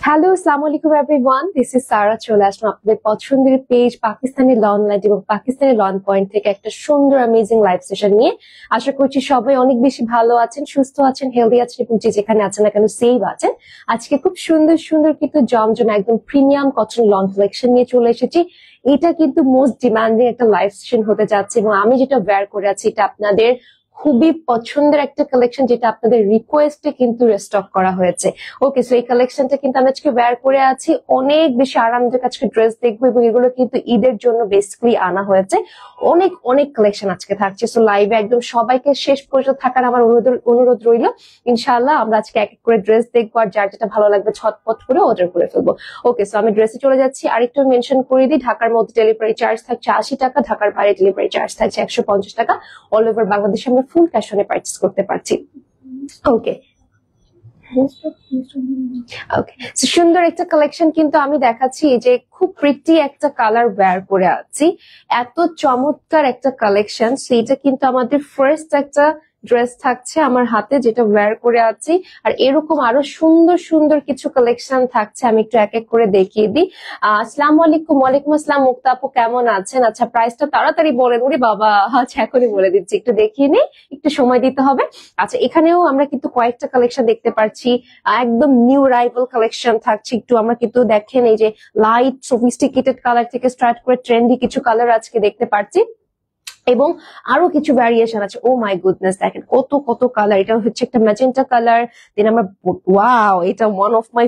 Hello, আসসালামু আলাইকুম everyone. This is সারা। চলে আসলাম আপনাদের পছন্দের পেজ পাকিস্তানি লন লাইট এবং পাকিস্তানি লন পয়েন্ট থেকে একটা সুন্দর অ্যামেজিং লাইভ সেশন নিয়ে। আশা করছি সবাই অনেক বেশি ভালো আছেন, সুস্থ আছেন, হেলদি আছেন এবং যে যেখানে আছেন না কেন সেভ আছেন। আজকে খুব সুন্দর সুন্দর কিন্তু জমজম একদম প্রিমিয়াম কটন লন কালেকশন নিয়ে চলে এসেছি। এটা কিন্তু মোস্ট ডিমান্ডিং একটা লাইভ সেশন হতে যাচ্ছে এবং আমি যেটা ওয়্যার করে আছি এটা আপনাদের খুবই পছন্দের একটা কালেকশন, যেটা আপনাদের রিকোয়েস্টে কিন্তু রিস্টক করা হয়েছে। ওকে, সো এই কালেকশনটা কিন্তু আমি আজকে ওয়্যার করে আছি। অনেক বেশি আরামদায়ক আজকে ড্রেস দেখবো এবং এগুলো কিন্তু ঈদের জন্য বেসিক্যালি আনা হয়েছে। অনেক অনেক কালেকশন আজকে থাকছে। সো লাইভে একদম সবাইকে শেষ পর্যন্ত থাকার আমার অনুরোধ রইল। ইনশাআল্লাহ আমরা আজকে এক এক করে ড্রেস দেখবো, আর যার যেটা ভালো লাগবে ছটপট করে অর্ডার করে ফেলবো। ওকে, সো আমি ড্রেসে চলে যাচ্ছি। আরেকটু মেনশন করে দিই, ঢাকার মধ্যে ডেলিভারি চার্জ থাকছে 80 টাকা, ঢাকার বাইরে ডেলিভারি চার্জ থাকছে 150 টাকা। অল ওভার বাংলাদেশে আমরা ফুল ক্যাশ অনে পারচেজ করতে পারছি। ওকে ওকে, সুন্দর একটা কালেকশন কিন্তু আমি দেখাচ্ছি। এই যে খুব প্রিটি একটা কালার ওয়্যার করে আছি, এত চমৎকার একটা কালেকশন। সেইটা কিন্তু আমাদের ফার্স্ট একটা ড্রেস থাকছে আমার হাতে, যেটা ওয়্যার করে আছি। আর এরকম আরো সুন্দর সুন্দর কিছু কালেকশন থাকছে, আমি একটু এক এক করে দেখিয়ে দিই। আসসালামু আলাইকুম। ওয়ালাইকুম আসসালাম। মুক্তা আপু কেমন আছেন? আচ্ছা, প্রাইসটা তাড়াতাড়ি বলেন। ওরে বাবা, আচ্ছা এখনই বলে দিচ্ছি, একটু দেখিয়ে নিই, একটু সময় দিতে হবে। আচ্ছা, এখানেও আমরা কিন্তু কয়েকটা কালেকশন দেখতে পাচ্ছি, একদম নিউ রাইভাল কালেকশন থাকছে। একটু আমরা কিন্তু দেখেন এই যে লাইট সফিস্টিকেটেড কালার থেকে স্টার্ট করে ট্রেন্ডি কিছু কালার আজকে দেখতে পাচ্ছি এবং আরো কিছু ভ্যারিয়েশন আছে। ও মাই গুডনেস, দেখেন কত কত কালার। এটা হচ্ছে একটা ম্যাজেন্টা কালার, দেন আমরা ওয়াও, এটা one of my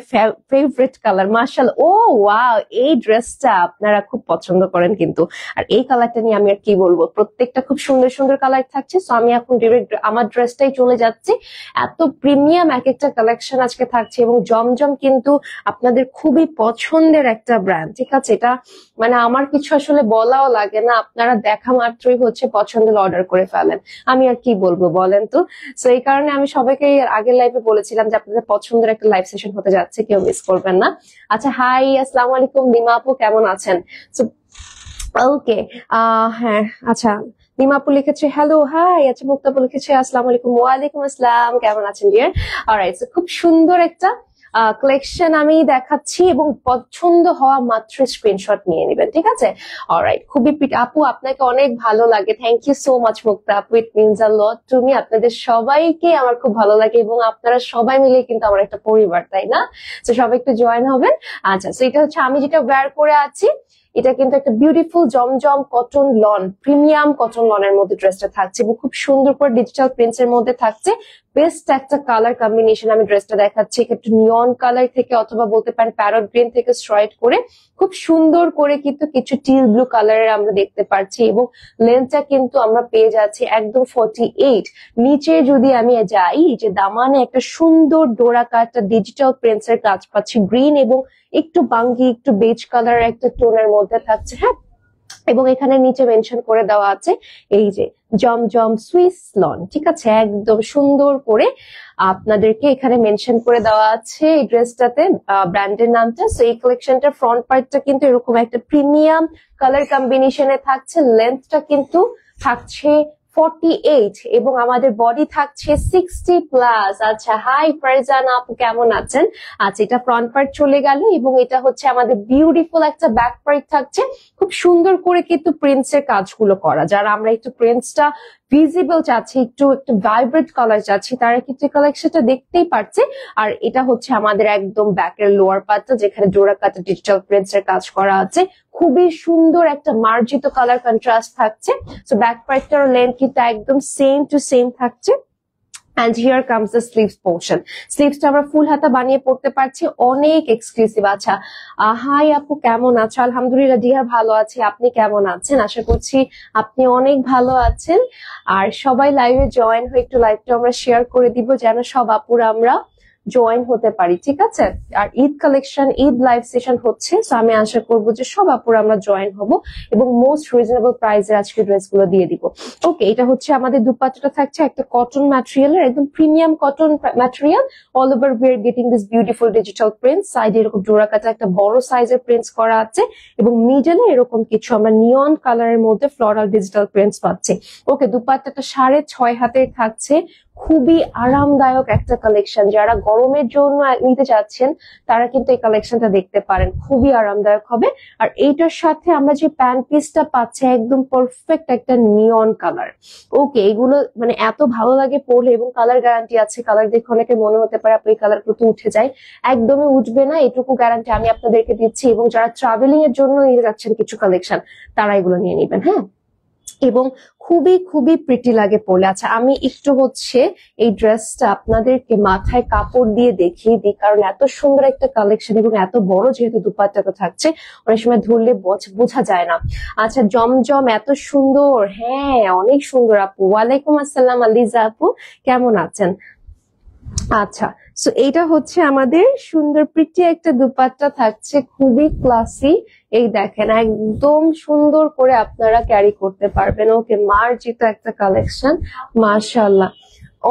favourite colour. মাশাআল্লাহ, ও ওয়াও, এই ড্রেসটা আপনারা খুব পছন্দ করেন কিন্তু। আর এই কালারটা নিয়ে আমি আর কি বলবো, প্রত্যেকটা খুব সুন্দর সুন্দর কালার থাকছে। সো আমি এখন ডিরেক্ট আমার ড্রেসটাই চলে যাচ্ছি। এত প্রিমিয়াম এক একটা কালেকশন আজকে থাকছে এবং জমজম কিন্তু আপনাদের খুবই পছন্দের একটা ব্র্যান্ড, ঠিক আছে? এটা মানে আমার কিছু আসলে বলাও লাগে না, আপনারা দেখা মাত্রই হচ্ছে পছন্দের অর্ডার করে ফেলেন। আমি আর কি বলবো বলেন তো। সো এই কারণে আমি সবাইকে আগের লাইভে বলেছিলাম যে আপনাদের পছন্দের একটা লাইভ সেশন হতে যাচ্ছে, কেউ মিস করবেন না। আচ্ছা, হাই, আসসালামু আলাইকুম। লিমা আপু কেমন আছেন? সো ওকে, হ্যাঁ, আচ্ছা, লিমা আপু লিখেছে হ্যালো হাই। আচ্ছা, মুক্তা আপু লিখেছে আসসালামু আলাইকুম। ওয়ালাইকুম আসসালাম, কেমন আছেন ডিয়ার? অলরাইট, সো খুব সুন্দর একটা কালেকশন আমি দেখাচ্ছি এবং পছন্দ হওয়া মাত্র স্ক্রিনশট নিয়ে নেবেন, ঠিক আছে? অলরাইট, খুবই আপু আপনাকে অনেক ভালো লাগে। থ্যাংক ইউ সো মাচ মুক্তা আপু, it means a lot to me. আপনাদের সবাইকে আমার খুব ভালো লাগে এবং আপনারা সবাই মিলে কিন্তু আমার একটা পরিবার, তাই না? তো সবাই একটু জয়েন হবেন। আচ্ছা, তো এটা হচ্ছে আমি যেটা ওয়্যার করে আছি। এটা কিন্তু একটা বিউটিফুল জমজম কটন লন, প্রিমিয়াম কটন লনের মধ্যে ড্রেসটা থাকছে এবং খুব সুন্দর করে ডিজিটাল প্রিন্টস এর মধ্যে থাকছে। বেস্ট একটা কালার কম্বিনেশন আমি ড্রেসটা দেখাচ্ছি। একটু নিয়ন কালার থেকে অথবা বলতে পারেন প্যারট গ্রিন থেকে স্ট্রাইট করে খুব সুন্দর করে কিন্তু কিছু টিল ব্লু কালারের আমরা দেখতে পাচ্ছি এবং লেন্থটা কিন্তু আমরা পেয়ে যাচ্ছি একদম 48। নিচে যদি আমি যাই, যে দামানে একটা সুন্দর ডোরা কাটটা ডিজিটাল প্রিন্টস এর কাজ পাচ্ছি, গ্রিন এবং একটু বাঙ্গি একটু বেজ কালারের একটা টোনের মধ্যে থাকছে। হ্যাঁ, এবং এখানে নিচে মেনশন করে দেওয়া আছে এই যে জমজম সুইস লন, ঠিক আছে? একদম সুন্দর করে আপনাদেরকে এখানে মেনশন করে দেওয়া আছে এই ড্রেসটাতে ব্র্যান্ডের নামটা। সো এই কালেকশনটার ফ্রন্ট পার্টটা কিন্তু এরকম একটা প্রিমিয়াম কালার কম্বিনেশনে থাকছে। লেন্থটা কিন্তু থাকছে 48 এবং আমাদের বডি থাকছে 60 প্লাস। আচ্ছা, হাই ফারজানা আপু কেমন আছেন? আচ্ছা, এটা ফ্রন্ট পার্ট চলে গেল এবং এটা হচ্ছে আমাদের বিউটিফুল একটা ব্যাক পার্ট থাকছে। খুব সুন্দর করে কিন্তু প্রিন্টস এর কাজগুলো করা, যারা আমরা একটু প্রিন্টসটা ভিজিবল চাচ্ছি, একটু ভাইব্রেন্ট কালার চাচ্ছি, তারা কিন্তু কালেকশনটা দেখতেই পারছে। আর এটা হচ্ছে আমাদের একদম ব্যাকের লোয়ার পার্টটা, যেখানে ডোরা কাটা ডিজিটাল প্রিন্টস এর কাজ করা আছে। খুবই সুন্দর একটা মার্জিত কালার কন্ট্রাস্ট থাকছে। সো ব্যাক পার্টটার লেন্থ কিন্তু একদম সেম টু সেম থাকছে। And here comes the sleeves portion. স্লিভসটা আমরা ফুল হাতা বানিয়ে পড়তে পারছি, অনেক এক্সক্লুসিভ। আচ্ছা, হাই আপু কেমন আছো? আলহামদুলিল্লাহ ডিয়ার, ভালো আছি। আপনি কেমন আছেন? আশা করছি আপনি অনেক ভালো আছেন। আর সবাই লাইভে জয়েন হয়ে একটু লাইভটা আমরা শেয়ার করে দিব, যেন সব আপুরা আমরা জয়েন হতে পারি, ঠিক আছে? আর Eid collection, Eid live session হচ্ছে, তো আমি আশা করবো যে সব আপুরা আমরা জয়েন হব এবং মোস্ট রিজনেবল প্রাইসে আজকে ড্রেসগুলো দিয়ে দিব। ওকে, এটা হচ্ছে আমাদের দুপাট্টাটা থাকছে একটা কটন ম্যাটেরিয়ালের, একদম premium cotton material. All over we are getting this beautiful digital prints. সাইডে এরকম ডোরা কাটা একটা বড় সাইজের প্রিন্টস করা আছে এবং মিডলে এরকম কিছু আমরা নিয়ন কালারের মধ্যে ফ্লোরাল ডিজিটাল প্রিন্টস পাচ্ছি। ওকে, দুপাট্টাটা 6.5 হাতের থাকছে, খুবই আরামদায়ক একটা কালেকশন, যারা গরমের জন্য নিতে চাচ্ছেন তারা কিন্তু এই কালেকশনটা দেখতে পারেন, খুবই আরামদায়ক হবে। আর এইটার সাথে আমরা যে প্যান্ট পিসটা পাচ্ছি একদম পারফেক্ট একটা নিয়ন কালার। ওকে, এগুলো মানে এত ভালো লাগে পরলে, এবং কালার গ্যারান্টি আছে। কালার দেখে অনেকে মনে হতে পারে আপনি এই কালার গুলো উঠে যায়, একদমই উঠবে না, এটুকু গ্যারান্টি আমি আপনাদেরকে দিচ্ছি। এবং যারা ট্রাভেলিং এর জন্য নিয়ে যাচ্ছেন কিছু কালেকশন, তারা এগুলো নিয়ে নিবেন। হ্যাঁ, এবং খুবই খুবই প্রিটি লাগে পরলে। আচ্ছা, আমি একটু হচ্ছে এই ড্রেসটা আপনাদেরকে মাথায় কাপড় দিয়ে দেখিয়ে দিই, কারণ এত সুন্দর একটা কালেকশন এবং এত বড় যেহেতু দুপাট্টাটা থাকছে, অনেক সময় ধরলে বোঝা যায় না। আচ্ছা, জমজম এত সুন্দর, হ্যাঁ অনেক সুন্দর আপু। ওয়ালাইকুম আসসালাম আলিজা আপু, কেমন আছেন? আচ্ছা, সো এইটা হচ্ছে আমাদের সুন্দর প্রিটি একটা দুপাট্টা থাকছে, খুবই ক্লাসি। এই দেখেন, একদম সুন্দর করে আপনারা ক্যারি করতে পারবেন। ওকে, মার্জিত একটা কালেকশন, মাশাআল্লাহ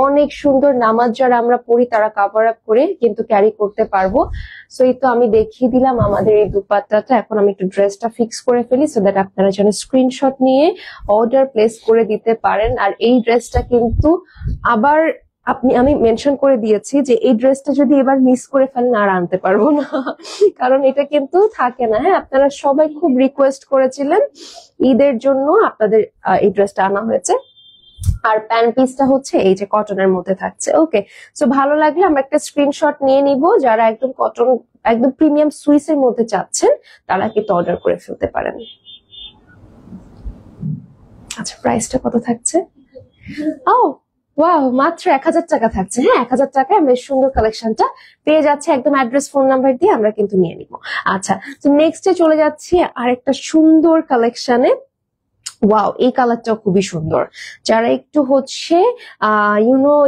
অনেক সুন্দর। নামাজ যারা আমরা পড়ি তারা কাভার আপ করে কিন্তু ক্যারি করতে পারবো। সো এই তো আমি দেখিয়ে দিলাম আমাদের এই দুপাট্টাটা। এখন আমি একটু ড্রেসটা ফিক্স করে ফেলি, সো দ্যাট আপনারা যেন স্ক্রিনশট নিয়ে অর্ডার প্লেস করে দিতে পারেন। আর এই ড্রেসটা কিন্তু আবার আমি মেনশন করে দিয়েছি যে এই ড্রেসটা যদি এবার মিস করে ফেলেন আর আনতে পারবো না, কারণ এটা কিন্তু থাকে না। হ্যাঁ, আপনারা সবাই খুব রিকোয়েস্ট করেছিলেন, ঈদের জন্য আপনাদের এই ড্রেসটা আনা হয়েছে। আর প্যান্ট পিসটা হচ্ছে এই যে কটনের মধ্যে থাকছে। ওকে, সো ভালো লাগলে আমরা একটা স্ক্রিনশট নিয়ে নিব। যারা একদম কটন, একদম প্রিমিয়াম সুইস এর মধ্যে চাচ্ছেন তারা কিন্তু অর্ডার করে ফেলতে পারেন। আচ্ছা, প্রাইসটা কত থাকছে? ও ওয়াও, মাত্র 1000 টাকা থাকছে। হ্যাঁ, 1000 টাকায় আমরা সুন্দর কালেকশনটা পেয়ে যাচ্ছে, একদম অ্যাড্রেস ফোন নাম্বার দিয়ে আমরা কিন্তু নিয়ে নিব। আচ্ছা, তো নেক্সটে চলে যাচ্ছি আরেকটা সুন্দর কালেকশনে। ওয়াও, এই কালারটাও খুবই সুন্দর। যারা একটু হচ্ছে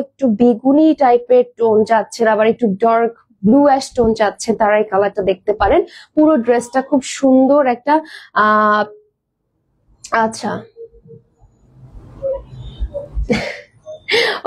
একটু বেগুনি টাইপের টোন যাচ্ছেন, আবার একটু ডার্ক ব্লু অ্যাশ টোন যাচ্ছে, তারা এই কালারটা দেখতে পারেন। পুরো ড্রেসটা খুব সুন্দর একটা আচ্ছা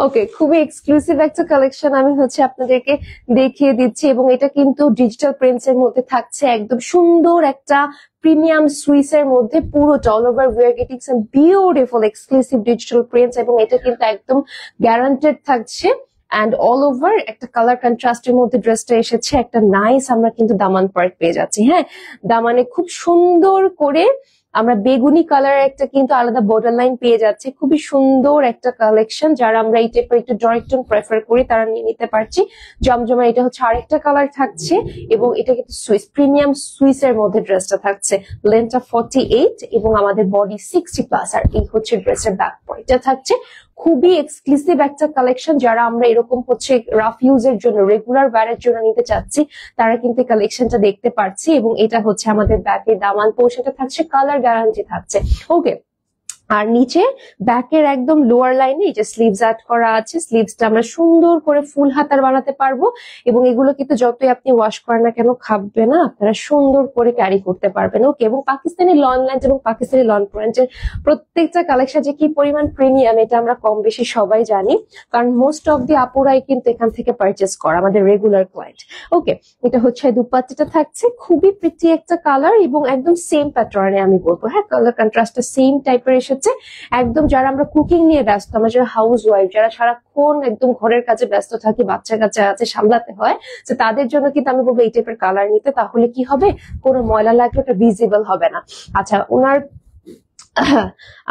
ওকে, খুবই এক্সক্লুসিভ একটা কালেকশন আমি হচ্ছে আপনাদেরকে দেখিয়ে দিচ্ছি, এবং এটা কিন্তু ডিজিটাল প্রিন্টস এর মধ্যে থাকছে, একদম সুন্দর একটা প্রিমিয়াম সুইস এর মধ্যে পুরোটা অল ওভার ভেরিগেটিক্স and beautiful exclusive digital prints, এবং এটা কিন্তু একদম গ্যারান্টেড থাকছে। অ্যান্ড অল ওভার একটা কালার কন্ট্রাস্টের মধ্যে ড্রেসটা এসেছে, একটা নাইস আমরা কিন্তু দামান পার্ট পেয়ে যাচ্ছি। হ্যাঁ, দামানে খুব সুন্দর করে আমরা বেগুনি কালারের একটা কিন্তু আলাদা বর্ডার লাইন পেয়ে যাচ্ছে, খুবই সুন্দর একটা কালেকশন। যারা আমরা এই টাইপের একটু ডার্ক টোন প্রেফার করি তারা নিয়ে নিতে পারছি। জমজমা এটা হচ্ছে আরেকটা কালার থাকছে, এবং এটা কিন্তু সুইস প্রিমিয়াম সুইস এর মধ্যে ড্রেসটা থাকছে। লেন্থটা 48 এবং আমাদের বডি 60+। আর এই হচ্ছে ড্রেসের ব্যাক পয়েন্টটা থাকছে। খুবই এক্সক্লুসিভ একটা কালেকশন। যারা আমরা এরকম হচ্ছে রাফ ইউজের জন্য, রেগুলার ওয়্যারের জন্য নিতে চাচ্ছি তারা কিন্তু কালেকশনটা দেখতে পাচ্ছি। এবং এটা হচ্ছে আমাদের ব্যাকের দামান পোর্শনটা থাকছে, কালার গ্যারান্টি থাকছে। ওকে, আর নিচে ব্যাকের একদম লোয়ার লাইনে এই যে স্লিভস অ্যাড করা আছে, স্লিভসটা আমরা সুন্দর করে ফুল হাতার বানাতে পারবো, এবং এগুলো কিন্তু যতই আপনি ওয়াশ করেন না কেন খাববে না, আপনারা সুন্দর করে ক্যারি করতে পারবেন। ওকে, এবং পাকিস্তানি লন লেন্থ এবং পাকিস্তানি লন প্যান্টের প্রত্যেকটা কালেকশন যে কি পরিমাণ প্রিমিয়াম এটা আমরা কম বেশি সবাই জানি, কারণ মোস্ট অফ দি আপুরাই কিন্তু এখান থেকে পারচেস করে, আমাদের রেগুলার ক্লায়েন্ট। ওকে, এটা হচ্ছে দুপাট্টাটা থাকছে, খুবই প্রিটি একটা কালার এবং একদম সেম প্যাটার্নে আমি বলবো। হ্যাঁ, কালার কন্ট্রাস্টটা সেম টাইপের এসেছে। একদম যারা আমরা কুকিং নিয়ে ব্যস্ত, আমরা যারা হাউস ওয়াইফ, যারা সারাক্ষণ একদম ঘরের কাজে ব্যস্ত থাকি, বাচ্চা কাচ্চা আছে সামলাতে হয়, তো তাদের জন্য কিন্তু আমি বলবো এই টাইপের কালার নিতে। তাহলে কি হবে, কোনো ময়লা লাগলে ওটা ভিজিবল হবে না। আচ্ছা,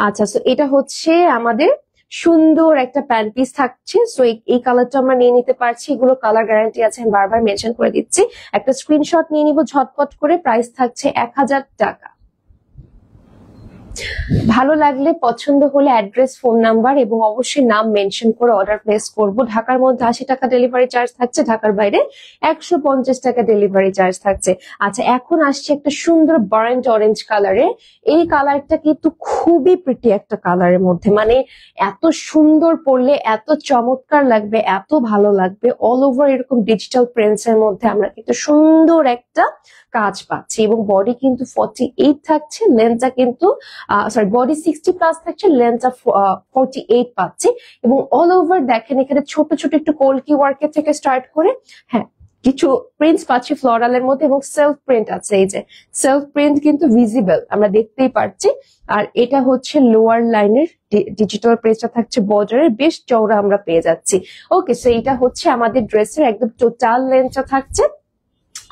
আচ্ছা, তো এটা হচ্ছে আমাদের সুন্দর একটা প্যান্ট পিস থাকছে। সো এই কালারটা আমরা নিয়ে নিতে পারছি, এগুলো কালার গ্যারান্টি আছে, আমি বারবার মেনশন করে দিচ্ছি। একটা স্ক্রিনশট নিয়ে নিব ঝটপট করে। প্রাইস থাকছে 1000 টাকা। ভালো লাগলে, পছন্দ হলে অ্যাড্রেস, ফোন নাম্বার এবং অবশ্যই নাম মেনশন করে অর্ডার প্লেস করব। ঢাকার মধ্যে 80 টাকা ডেলিভারি চার্জ থাকছে, ঢাকার বাইরে 150 টাকা ডেলিভারি চার্জ থাকছে। আচ্ছা, এখন আসছে একটা সুন্দর বার্ন্ট অরেঞ্জ কালারে। এই কালারটা কিন্তু খুবই প্রিটি একটা কালারের মধ্যে, মানে এত সুন্দর পরলে এত চমৎকার লাগবে, এত ভালো লাগবে। অল ওভার এরকম ডিজিটাল প্রিন্টস এর মধ্যে আমরা কিন্তু সুন্দর একটা কাজ পাচ্ছি, এবং বডি কিন্তু 48 থাকছে, লেন্থটা কিন্তু বডি 60+ থাকছে, লেন্থটা 48 পাচ্ছি। এবং অল ওভার দেখেন এখানে ছোট ছোট একটু কলকি ওয়ার্কের থেকে স্টার্ট করে, হ্যাঁ কিছু প্রিন্টস পাচ্ছি ফ্লোরালের মধ্যে এবং সেলফ প্রিন্ট আছে। এই যে সেলফ প্রিন্ট কিন্তু ভিজিবল, আমরা দেখতেই পাচ্ছি। আর এটা হচ্ছে লোয়ার লাইনের ডিজিটাল প্রিন্টটা থাকছে বর্ডারের, বেশ চওড়া আমরা পেয়ে যাচ্ছি। ওকে, সো এটা হচ্ছে আমাদের ড্রেসের একদম টোটাল লেন্থটা থাকছে।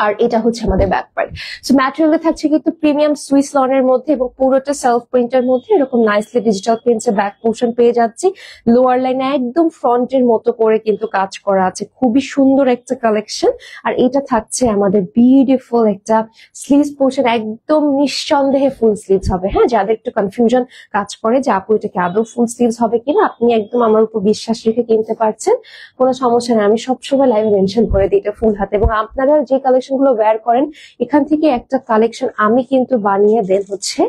আর এটা হচ্ছে আমাদের ব্যাক পার্ট। সো ম্যাটেরিয়ালে থাকছে কিন্তু প্রিমিয়াম সুইস লনের মধ্যে এবং পুরোটা সেলফ প্রিন্টের মধ্যে এরকম নাইসলি ডিজিটাল প্রিন্টস এর ব্যাক পোর্শন পেয়ে যাচ্ছি। লোয়ার লাইনে একদম ফ্রন্টের মতো করে কিন্তু কাজ করা আছে, খুবই সুন্দর একটা কালেকশন। আর এটা থাকছে আমাদের বিউটিফুল একটা স্লিভস পোর্শন, একদম নিঃসন্দেহে ফুল স্লিভস হবে। হ্যাঁ, যাদের একটু কনফিউশন কাজ করে যে আপু এটা কি আদৌ ফুল স্লিভস হবে কিনা, আপনি একদম আমার উপর বিশ্বাস রেখে কিনতে পারছেন, কোনো সমস্যা নেই। আমি সবসময় লাইভে মেনশন করে দিই এটা ফুল হাতে। এবং আপনারা যে কালেকশন গুলো ওয়্যার করেন, এখান থেকে একটা কালেকশন আমি কিন্তু বানিয়ে দেন হচ্ছে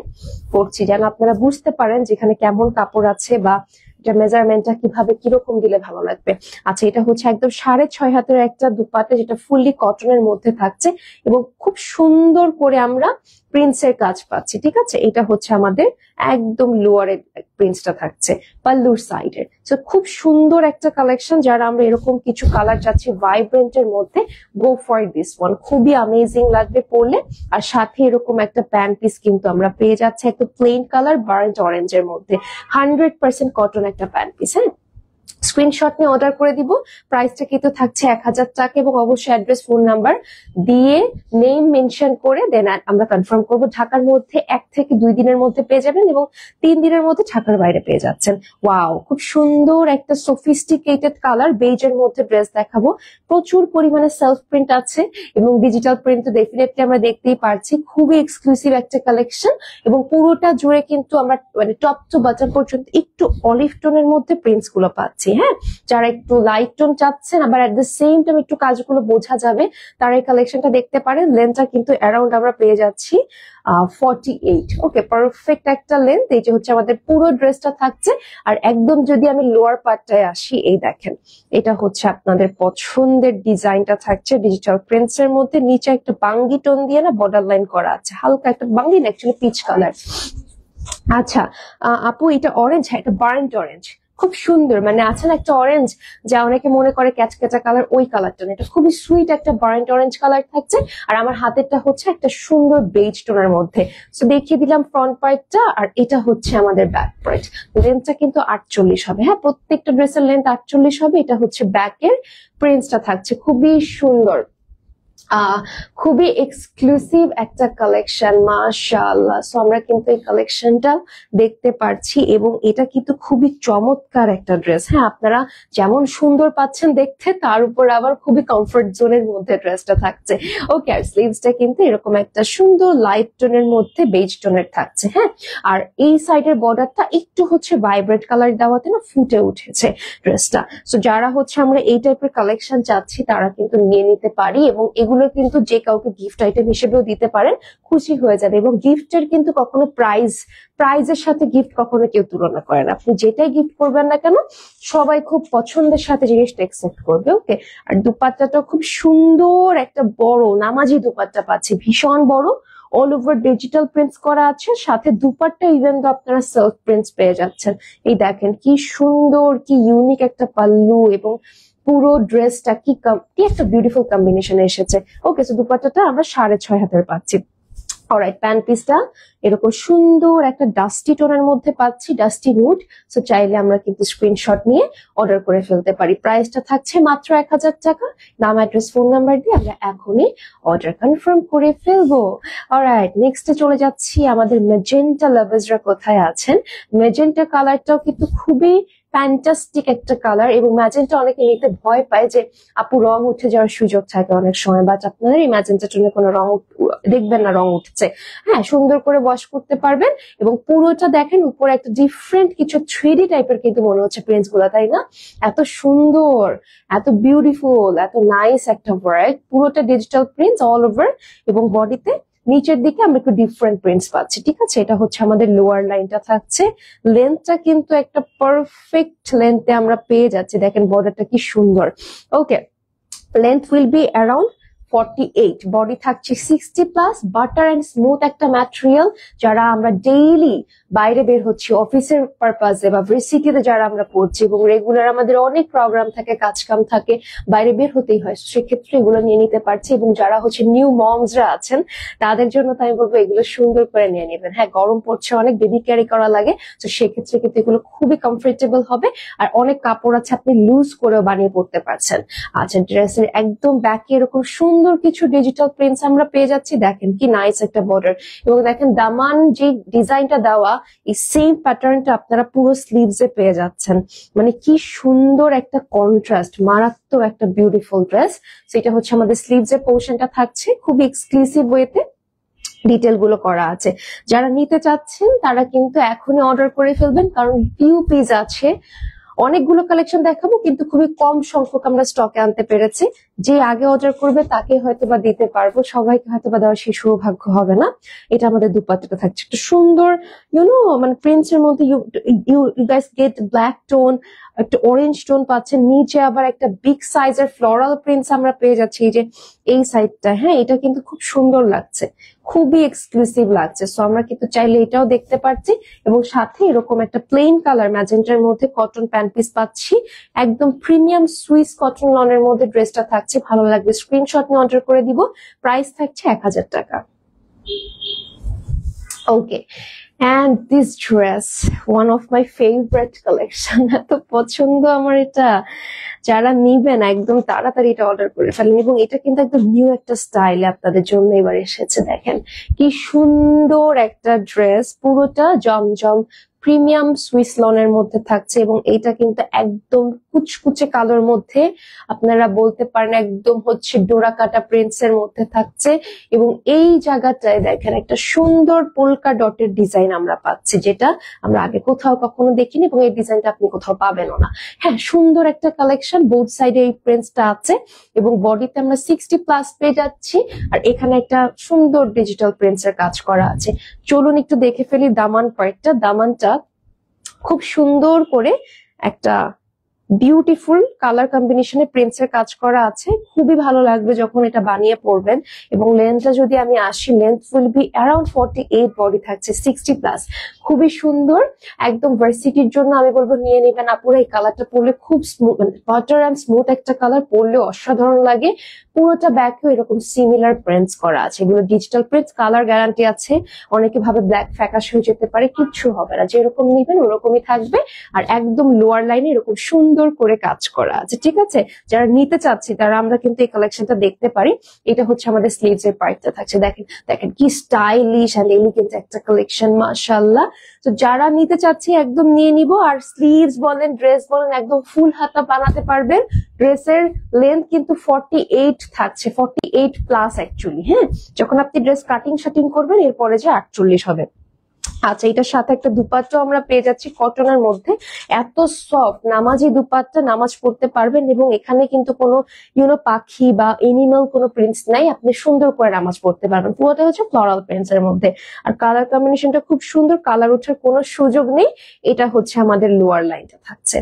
করছি, যেন আপনারা বুঝতে পারেন যেখানে কেমন কাপড় আছে বা এটা মেজারমেন্টটা কিভাবে কিরকম দিলে ভালো লাগবে। আচ্ছা, এটা হচ্ছে একদম 6.5 হাতের একটা দুপাট্টা, যেটা ফুললি কটনের মধ্যে থাকছে এবং খুব সুন্দর করে আমরা প্রিন্টসের কাজ পাচ্ছি। ঠিক আছে, এটা হচ্ছে আমাদের একদম লোয়ারের প্রিন্টসটা থাকছে পাল্লুর সাইডের। তো খুব সুন্দর একটা কালেকশন। যারা আমরা এরকম কিছু কালার চাচ্ছি ভাইব্রেন্টের মধ্যে, গো ফর দিস ওয়ান, খুবই অ্যামেজিং লাগবে পরলে। আর সাথে এরকম একটা প্যান্ট পিস কিন্তু আমরা পেয়ে যাচ্ছি একটা প্লেন কালার বার্ন্ট অরেঞ্জের মধ্যে, 100% কটন একটা প্যান্ট পিস। হ্যাঁ, স্ক্রিনশট নিয়ে অর্ডার করে দিব। প্রাইসটা কিন্তু থাকছে 1000 টাকা এবং অবশ্যই অ্যাড্রেস ফোন নাম্বার দিয়ে নেম মেনশন করে দেন আমরা কনফার্ম করব। ঢাকার মধ্যে 1 থেকে 2 দিনের মধ্যে পেয়ে যাবেন এবং 3 দিনের মধ্যে ঢাকার বাইরে পেয়ে যাচ্ছেন। ওয়াও, খুব সুন্দর একটা সফিস্টিকেটেড কালার বেজের মধ্যে ড্রেস দেখাবো। প্রচুর পরিমাণে সেলফ প্রিন্ট আছে এবং ডিজিটাল প্রিন্ট তো ডেফিনেটলি আমরা দেখতেই পারছি। খুবই এক্সক্লুসিভ একটা কালেকশন এবং পুরোটা জুড়ে কিন্তু আমরা মানে টপ টু বটম পর্যন্ত একটু অলিভ টোনের মধ্যে প্রিন্টস গুলো পাচ্ছি। হ্যাঁ, যারা একটু লাইট টোন চাচ্ছেন আবার এট দ্য সেম টাইম একটু কাজগুলো বোঝা যাবে, তারা এই কালেকশনটা দেখতে পারেন। লেন্থটা কিন্তু অ্যারাউন্ড আমরা পেয়ে যাচ্ছি 48। ওকে, পারফেক্ট একটা লেন্থ। এই যে হচ্ছে আমাদের পুরো ড্রেসটা থাকছে। আর একদম যদি আমি লোয়ার পার্টটায় আসি, এই দেখেন, এটা হচ্ছে আপনাদের পছন্দের ডিজাইনটা থাকছে ডিজিটাল প্রিন্টস এর মধ্যে। নিচে একটা বাঙ্গি টোন দিয়ে না বর্ডার লাইন করা আছে, হালকা একটা বাঙ্গি না, অ্যাকচুয়ালি পিচ কালার। আচ্ছা আপু, এটা অরেঞ্জ? হ্যাঁ, এটা বার্ন্ট অরেঞ্জ, খুব সুন্দর। মানে আছে না একটা অরেঞ্জ যা অনেকে মনে করে ক্যাচক্যাচা কালার, ওই কালারটা না, এটা খুবই সুইট একটা বার্ন্ট অরেঞ্জ কালার থাকছে। আর আমার হাতেরটা হচ্ছে একটা সুন্দর বেজ টোনের মধ্যে। তো দেখিয়ে দিলাম ফ্রন্ট পার্টটা, আর এটা হচ্ছে আমাদের ব্যাক পার্ট। লেন্থটা কিন্তু 48 হবে। হ্যাঁ, প্রত্যেকটা ড্রেসের লেন্থ 48 হবে। এটা হচ্ছে ব্যাকের প্রিন্টসটা থাকছে, খুবই সুন্দর, খুবই এক্সক্লুসিভ একটা কালেকশন, মাশাআল্লাহ। সো আমরা কিন্তু এই কালেকশনটা দেখতে পারছি এবং এটা কিন্তু খুবই চমৎকার একটা ড্রেস। হ্যাঁ, আপনারা যেমন সুন্দর পাচ্ছেন দেখতে, তার উপর আবার খুবই কমফোর্ট জোনের মধ্যে ড্রেসটা থাকছে। ওকে, আর স্লিভসটা কিন্তু এরকম একটা সুন্দর লাইট টোনের মধ্যে বেজ টোনের থাকছে। হ্যাঁ, আর এই সাইডের বর্ডারটা একটু হচ্ছে ভাইব্রেট কালার দেওয়াতে না ফুটে উঠেছে ড্রেসটা। সো যারা হচ্ছে আমরা এই টাইপের কালেকশন চাচ্ছি, তারা কিন্তু নিয়ে নিতে পারি এবং এগুলো কিন্তু যে কাউকে গিফট আইটেম হিসেবেও দিতে পারেন, খুশি হয়ে যাবে। এবং গিফটের কিন্তু কখনো প্রাইজের সাথে গিফট কখনো কেউ তুলনা করে না। আপনি যেটাই গিফট করবেন না কেন, সবাই খুব পছন্দের সাথে জিনিসটা একসেপ্ট করবে। ওকে, আর দুপাট্টাটা খুব সুন্দর একটা বড় নামাজি দুপাট্টা পাচ্ছি, ভীষণ বড়, অল ওভার ডিজিটাল প্রিন্টস করা আছে। সাথে দুপাট্টা ইভেন তো আপনারা সেলফ প্রিন্টস পেয়ে যাচ্ছেন। এই দেখেন কি সুন্দর, কি ইউনিক একটা পাল্লু এবং পুরো ড্রেসটা কি একটা বিউটিফুল কম্বিনেশনে এসেছে। ওকে, সো দুপাট্টাটা আমরা 6.5 হাতের পাচ্ছি। অলরাইট, প্যান্ট পিসটা এরকম সুন্দর একটা ডাস্টি টোনের মধ্যে পাচ্ছি, ডাস্টি নুড। সো চাইলে আমরা কিন্তু স্ক্রিনশট নিয়ে অর্ডার করে ফেলতে পারি। প্রাইসটা থাকছে মাত্র 1000 টাকা। নাম, অ্যাড্রেস, ফোন নাম্বার দিয়ে আমরা এখনই অর্ডার কনফার্ম করে ফেলবো। অলরাইট, নেক্সটে চলে যাচ্ছি। আমাদের ম্যাজেন্টা লাভার্সরা কোথায় আছেন? ম্যাজেন্টা কালারটাও কিন্তু খুবই ফ্যান্টাস্টিক একটা কালার এবং ম্যাজেন্টা অনেকে নিতে ভয় পায় যে আপু রং উঠে যাওয়ার সুযোগ থাকে অনেক সময়, বাট আপনাদের এই ম্যাজেন্টা টোনে কোনো রং দেখবেন না রং উঠছে। হ্যাঁ, সুন্দর করে ওয়াশ করতে পারবেন এবং পুরোটা দেখেন উপরে একটা ডিফারেন্ট কিছু 3D টাইপের কিন্তু মনে হচ্ছে প্রিন্টস গুলা, তাই না? এত সুন্দর, এত বিউটিফুল, এত নাইস একটা ওয়ার্ক। পুরোটা ডিজিটাল প্রিন্টস অল ওভার এবং বডিতে নিচের দিকে আমরা একটু ডিফারেন্ট প্রিন্টস পাচ্ছি। ঠিক আছে, এটা হচ্ছে আমাদের লোয়ার লাইনটা থাকছে। লেন্থটা কিন্তু একটা পারফেক্ট লেন্থে আমরা পেয়ে যাচ্ছি। দেখেন বর্ডারটা কি সুন্দর। Okay, length will be around 48, body থাকছে 60+, বাটার এন্ড স্মুথ একটা ম্যাটেরিয়াল। যারা আমরা ডেইলি বাইরে বের হচ্ছি অফিসের পারপাসে বা ভার্সিটিতে যারা আমরা পড়ছি এবং রেগুলার আমাদের অনেক প্রোগ্রাম থাকে, কাজকাম থাকে, বাইরে বের হতেই হয়, সেক্ষেত্রে এগুলো নিয়ে নিতে পারছি। এবং যারা হচ্ছে নিউ মমসরা আছেন তাদের জন্য তো আমি বলবো এগুলো সুন্দর করে নিয়ে নেবেন। হ্যাঁ, গরম পড়ছে অনেক, বেবি ক্যারি করা লাগে, তো সেক্ষেত্রে কিন্তু এগুলো খুবই কমফোর্টেবল হবে। আর অনেক কাপড় আছে আপনি লুজ করেও বানিয়ে পড়তে পারছেন। আচ্ছা, ড্রেসের একদম ব্যাকে এরকম সুন্দর কিছু ডিজিটাল প্রিন্টস আমরা পেয়ে যাচ্ছি। দেখেন কি নাইস একটা বর্ডার, এবং দেখেন দামান যে ডিজাইনটা দেওয়া, এই সেম প্যাটার্নটা আপনারা পুরো স্লিভস এ পেয়ে যাচ্ছেন। মানে কি সুন্দর একটা কন্ট্রাস্ট, মারাত্মক একটা বিউটিফুল ড্রেস। সেটা হচ্ছে আমাদের স্লিভস এর পোর্শনটা থাকছে খুবই এক্সক্লুসিভ ওয়েতে, ডিটেল গুলো করা আছে। যারা নিতে চাচ্ছেন তারা কিন্তু এখনই অর্ডার করে ফেলবেন, কারণ ফিউ পিস আছে। অনেকগুলো কালেকশন দেখাবো কিন্তু খুবই কম সংখ্যক আমরা স্টকে আনতে পেরেছি। যে আগে অর্ডার করবে তাকে হয়তো বা দিতে পারবো, সবাইকে হয়তো বা দেওয়ার সেই সৌভাগ্য হবে না। এটা আমাদের দুপাট্টাটা থাকছে একটা সুন্দর মানে প্রিন্টস এর মধ্যে you guys get black tone, একটা অরেঞ্জ টোন পাচ্ছেন, নিচে আবার একটা বিগ সাইজের ফ্লোরাল প্রিন্টস আমরা পেয়ে যাচ্ছি। এই যে এই সাইডটা, হ্যাঁ এটা কিন্তু খুব সুন্দর লাগছে, খুবই এক্সক্লুসিভ লাগছে। সো আমরা কিন্তু চাইলে এটাও দেখতে পাচ্ছি, এবং সাথে এরকম একটা প্লেন কালার ম্যাজেন্টার মধ্যে কটন প্যান্ট পিস পাচ্ছি, একদম প্রিমিয়াম সুইস কটন লনের মধ্যে ড্রেসটা থাকছে। ভালো লাগবে স্ক্রিনশট নিয়ে অর্ডার করে দিব। প্রাইস থাকছে 1000 টাকা। ওকে, and this dress, one of my favorite collection. এত পছন্দ আমার এটা, যারা নিবেন একদম তাড়াতাড়ি এটা অর্ডার করে ফেলেন। এবং এটা কিন্তু একদম নিউ একটা স্টাইলে আপনাদের জন্য এবার এসেছে। দেখেন কি সুন্দর একটা ড্রেস, পুরোটা জমজম প্রিমিয়াম সুইস লনের মধ্যে থাকছে, এবং এটা কিন্তু একদম কুচকুচে কালোর মধ্যে, আপনারা বলতে পারেন একদম হচ্ছে ডোরা কাটা প্রিন্টস এর মধ্যে থাকছে। এবং এই জায়গাটায় দেখেন একটা সুন্দর পোলকা ডটের ডিজাইন আমরা পাচ্ছি, যেটা আমরা আগে কোথাও কখনো দেখিনি, এবং এই ডিজাইনটা আপনি কোথাও পাবেনও না। হ্যাঁ, সুন্দর একটা কালেকশন, বোথ সাইডে এই প্রিন্টসটা আছে, এবং বডিতে আমরা 60+ পেয়ে যাচ্ছি। আর এখানে একটা সুন্দর ডিজিটাল প্রিন্টস এর কাজ করা আছে। চলুন একটু দেখে ফেলি দামান পার্টটা। দামানটা খুব সুন্দর করে একটা বিউটিফুল কালার কম্বিনেশনে প্রিন্টস এর কাজ করা আছে, খুবই ভালো লাগবে যখন এটা বানিয়ে পরবেন। এবং লেন্থটা যদি আমি আসি, length will be around 48, body থাকছে 60+, খুবই সুন্দর। একদম ভার্সিটির জন্য আমি বলবো নিয়ে নেবেন আপুরা। এই কালারটা পরলে খুব স্মুথ, বাটার অ্যান্ড স্মুথ একটা কালার, পরলে অসাধারণ লাগে। পুরোটা ব্যাকেও এরকম সিমিলার প্রিন্টস করা আছে, এগুলো ডিজিটাল প্রিন্টস, কালার গ্যারান্টি আছে। অনেকে ভাবে ব্ল্যাক ফ্যাকাশ হয়ে যেতে পারে, কিচ্ছু হবে না, যেরকম নিবেন ওরকমই থাকবে। আর একদম লোয়ার লাইনে এরকম সুন্দর করে কাজ করা আছে, ঠিক আছে। যারা নিতে চাচ্ছি তারা আমরা কিন্তু এই কালেকশনটা দেখতে পারি। এটা হচ্ছে আমাদের স্লিভস এর পার্টটা থাকছে। দেখেন দেখেন কি স্টাইলিশ এন্ড এলিগেন্ট একটা কালেকশন, মাশাআল্লাহ। তো যারা নিতে চাচ্ছি একদম নিয়ে নিব। আর স্লিভস বলেন, ড্রেস বলেন, একদম ফুল হাতা বানাতে পারবেন। ড্রেসের লেন্থ কিন্তু 48 থাকছে, 48+ অ্যাকচুয়ালি। হ্যাঁ, যখন আপনি ড্রেস কাটিং শাটিং করবেন এরপরে যে 48 হবে। আচ্ছা, এটার সাথে একটা দুপাট্টা আমরা পেয়ে যাচ্ছি কটনের মধ্যে, এত সফট নামাজি দুপাট্টা, নামাজ পড়তে পারবেন। এবং এখানে কিন্তু কোনো পাখি বা এনিম্যাল কোনো প্রিন্টস নাই, আপনি সুন্দর করে নামাজ পড়তে পারবেন। পুরোটা হচ্ছে ফ্লোরাল প্রিন্টস এর মধ্যে। আর কালার কম্বিনেশনটা খুব সুন্দর, কালার ওঠার কোনো সুযোগ নেই। এটা হচ্ছে আমাদের লোয়ার লাইনটা থাকছে।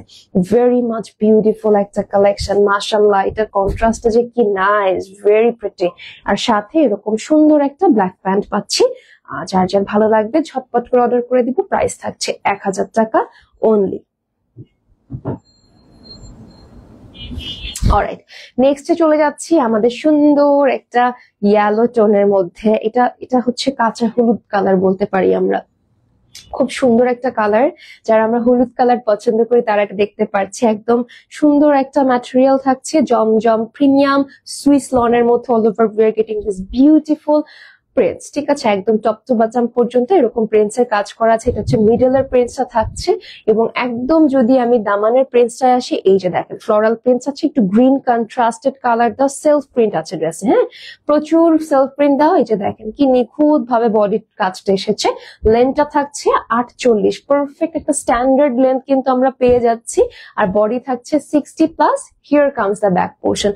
ভেরি মাচ বিউটিফুল একটা কালেকশন, মাশাআল্লাহ। এটার কন্ট্রাস্টটা যে কি নাইস, ভেরি প্রিটি। আর সাথে এরকম সুন্দর একটা ব্ল্যাক প্যান্ট পাচ্ছি। যার যার ভালো লাগবে ঝটপট করে অর্ডার করে দিব। প্রাইস থাকছে 1000 টাকা অনলি। অলরাইট, নেক্সটে চলে যাচ্ছি আমাদের সুন্দর একটা ইয়েলো টোনের মধ্যে। এটা হচ্ছে কাঁচা হলুদ কালার বলতে পারি আমরা, খুব সুন্দর একটা কালার। যারা আমরা হলুদ কালার পছন্দ করি তারা এটা দেখতে পাচ্ছি। একদম সুন্দর একটা ম্যাটেরিয়াল থাকছে, জমজম প্রিমিয়াম সুইস লনের মধ্যে। All over we are getting this beautiful prints, ঠিক আছে। একদম টপ টু বাটাম পর্যন্ত এরকম প্রিন্টস এর কাজ করা আছে। এটা হচ্ছে মিডলের প্রিন্টসটা থাকছে। এবং একদম যদি আমি দামানের প্রিন্টসটায় আসি, এই যে দেখেন ফ্লোরাল প্রিন্টস আছে, একটু গ্রিন কন্ট্রাস্টেড কালার দাও, সেলফ প্রিন্ট আছে ড্রেসে। হ্যাঁ, প্রচুর সেলফ প্রিন্ট দাও। এই যে দেখেন কি নিখুঁত ভাবে বডির কাজটা এসেছে। লেন্থটা থাকছে 48, পারফেক্ট একটা স্ট্যান্ডার্ড লেন্থ কিন্তু আমরা পেয়ে যাচ্ছি। আর বডি থাকছে 60+। Here comes the back portion.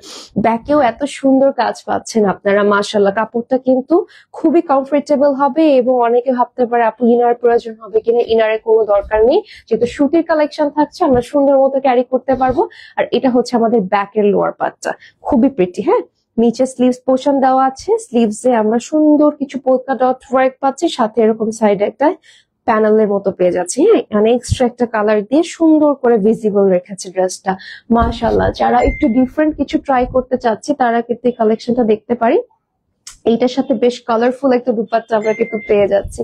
ব্যাকেও এত সুন্দর কাজ পাচ্ছেন আপনারা, মাশাআল্লাহ। কাপড়টা কিন্তু খুবই কমফোর্টেবল হবে। এবং অনেকে ভাবতে পারে আপু ইনার প্রয়োজন হবে কিনা, ইনারের কোনো দরকার নেই, যেহেতু সুতির কালেকশন থাকছে আমরা সুন্দর মতো ক্যারি করতে পারবো। আর এটা হচ্ছে আমাদের ব্যাকের লোয়ার পার্টটা, খুবই প্রিটি। হ্যাঁ, নিচে স্লিভস পোর্শন দেওয়া আছে, স্লিভস এ আমরা সুন্দর কিছু পোলকা ডট ওয়ার্ক পাচ্ছি, সাথে এরকম সাইডে একটা প্যানেলের মতো পেয়ে যাচ্ছি। হ্যাঁ, এখানে এক্সট্রা একটা কালার দিয়ে সুন্দর করে ভিজিবল রেখেছে ড্রেসটা। মাশাআল্লাহ, যারা একটু ডিফারেন্ট কিছু ট্রাই করতে চাচ্ছে তারা কিন্তু এই কালেকশনটা দেখতে পারি। এইটার সাথে বেশ কালারফুল একটা দুপাট্টা আমরা কিন্তু পেয়ে যাচ্ছি,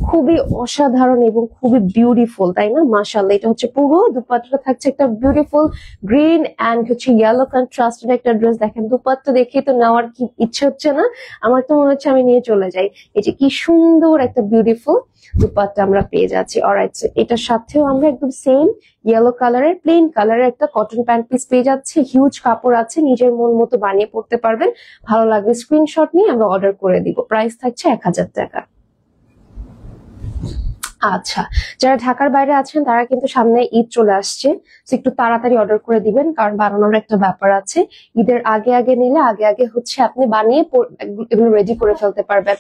খুবই অসাধারণ এবং খুবই বিউটিফুল, তাই না? মাশাআল্লাহ, এটা হচ্ছে পুরো দুপাট্টাটা থাকছে একটা বিউটিফুল গ্রিন এন্ড হচ্ছে ইয়েলো কন্ট্রাস্টেড একটা ড্রেস। দেখেন দুপাট্টা দেখে তো নেওয়ার কি ইচ্ছে হচ্ছে না, আমার তো মনে হচ্ছে আমি নিয়ে চলে যাই। এই যে কি সুন্দর একটা বিউটিফুল দুপাট্টা আমরা পেয়ে যাচ্ছি। অলরাইট, এটার সাথেও আমরা একদম সেম ইয়েলো কালারের প্লেন কালারের একটা কটন প্যান্ট পিস পেয়ে যাচ্ছি। হিউজ কাপড় আছে, নিজের মন মতো বানিয়ে পড়তে পারবেন। ভালো লাগবে স্ক্রিনশট নিয়ে আমরা অর্ডার করে দিব। প্রাইস থাকছে 1000 টাকা। আচ্ছা, যারা ঢাকার বাইরে আছেন তারা কিন্তু সামনে ঈদ চলে আসছে, একটু তাড়াতাড়ি অর্ডার করে দিবেন, কারণ বানানোর একটা ব্যাপার আছে। ঈদের আগে আগে নিলে আগে আগে হচ্ছে আপনি বানিয়ে এগুলো রেডি করে ফেলতে পারবেন।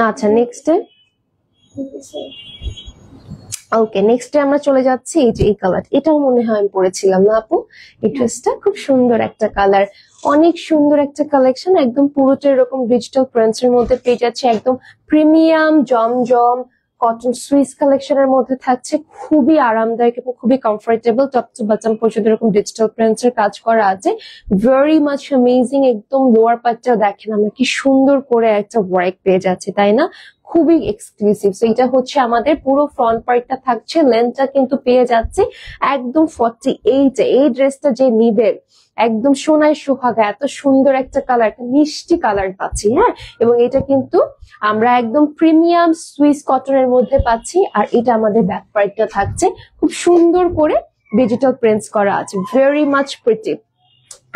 আচ্ছা, নেক্সট ওকে, নেক্সট আমরা চলে যাচ্ছি এই যে এই কালার, এটাও মনে হয় আমি পরেছিলাম না আপু? এই ড্রেসটা খুব সুন্দর একটা কালার, অনেক সুন্দর একটা কালেকশন, একদম পুরোটা এরকম ডিজিটাল প্রিন্টস এর মধ্যে পেয়ে যাচ্ছে, একদম প্রিমিয়াম জমজম কটন সুইস কালেকশনের মধ্যে থাকছে, খুবই আরামদায়ক এবং খুবই কমফোর্টেবল। টপ টু বটম পর্যন্ত এরকম ডিজিটাল প্রিন্টস এর কাজ করা আছে, ভেরি মাচ অ্যামেজিং। একদম লোয়ার পার্টটা দেখেন আমরা কি সুন্দর করে একটা ওয়ার্ক পেয়ে যাচ্ছে, তাই না? খুবই এক্সক্লুসিভ। তো এটা হচ্ছে আমাদের পুরো ফ্রন্ট পার্টটা থাকছে, লেন্থটা কিন্তু পেয়ে যাচ্ছে একদম 48। এই ড্রেসটা যে নিবে একদম সোনায় সুহাগা, এত সুন্দর একটা কালার, একটা মিষ্টি কালার পাচ্ছি। হ্যাঁ, এবং এটা কিন্তু আমরা একদম প্রিমিয়াম সুইস কটনের মধ্যে পাচ্ছি। আর এটা আমাদের ব্যাক পার্টটা থাকছে খুব সুন্দর করে ডিজিটাল প্রিন্টস করা আছে, ভেরি মাচ প্রিটি।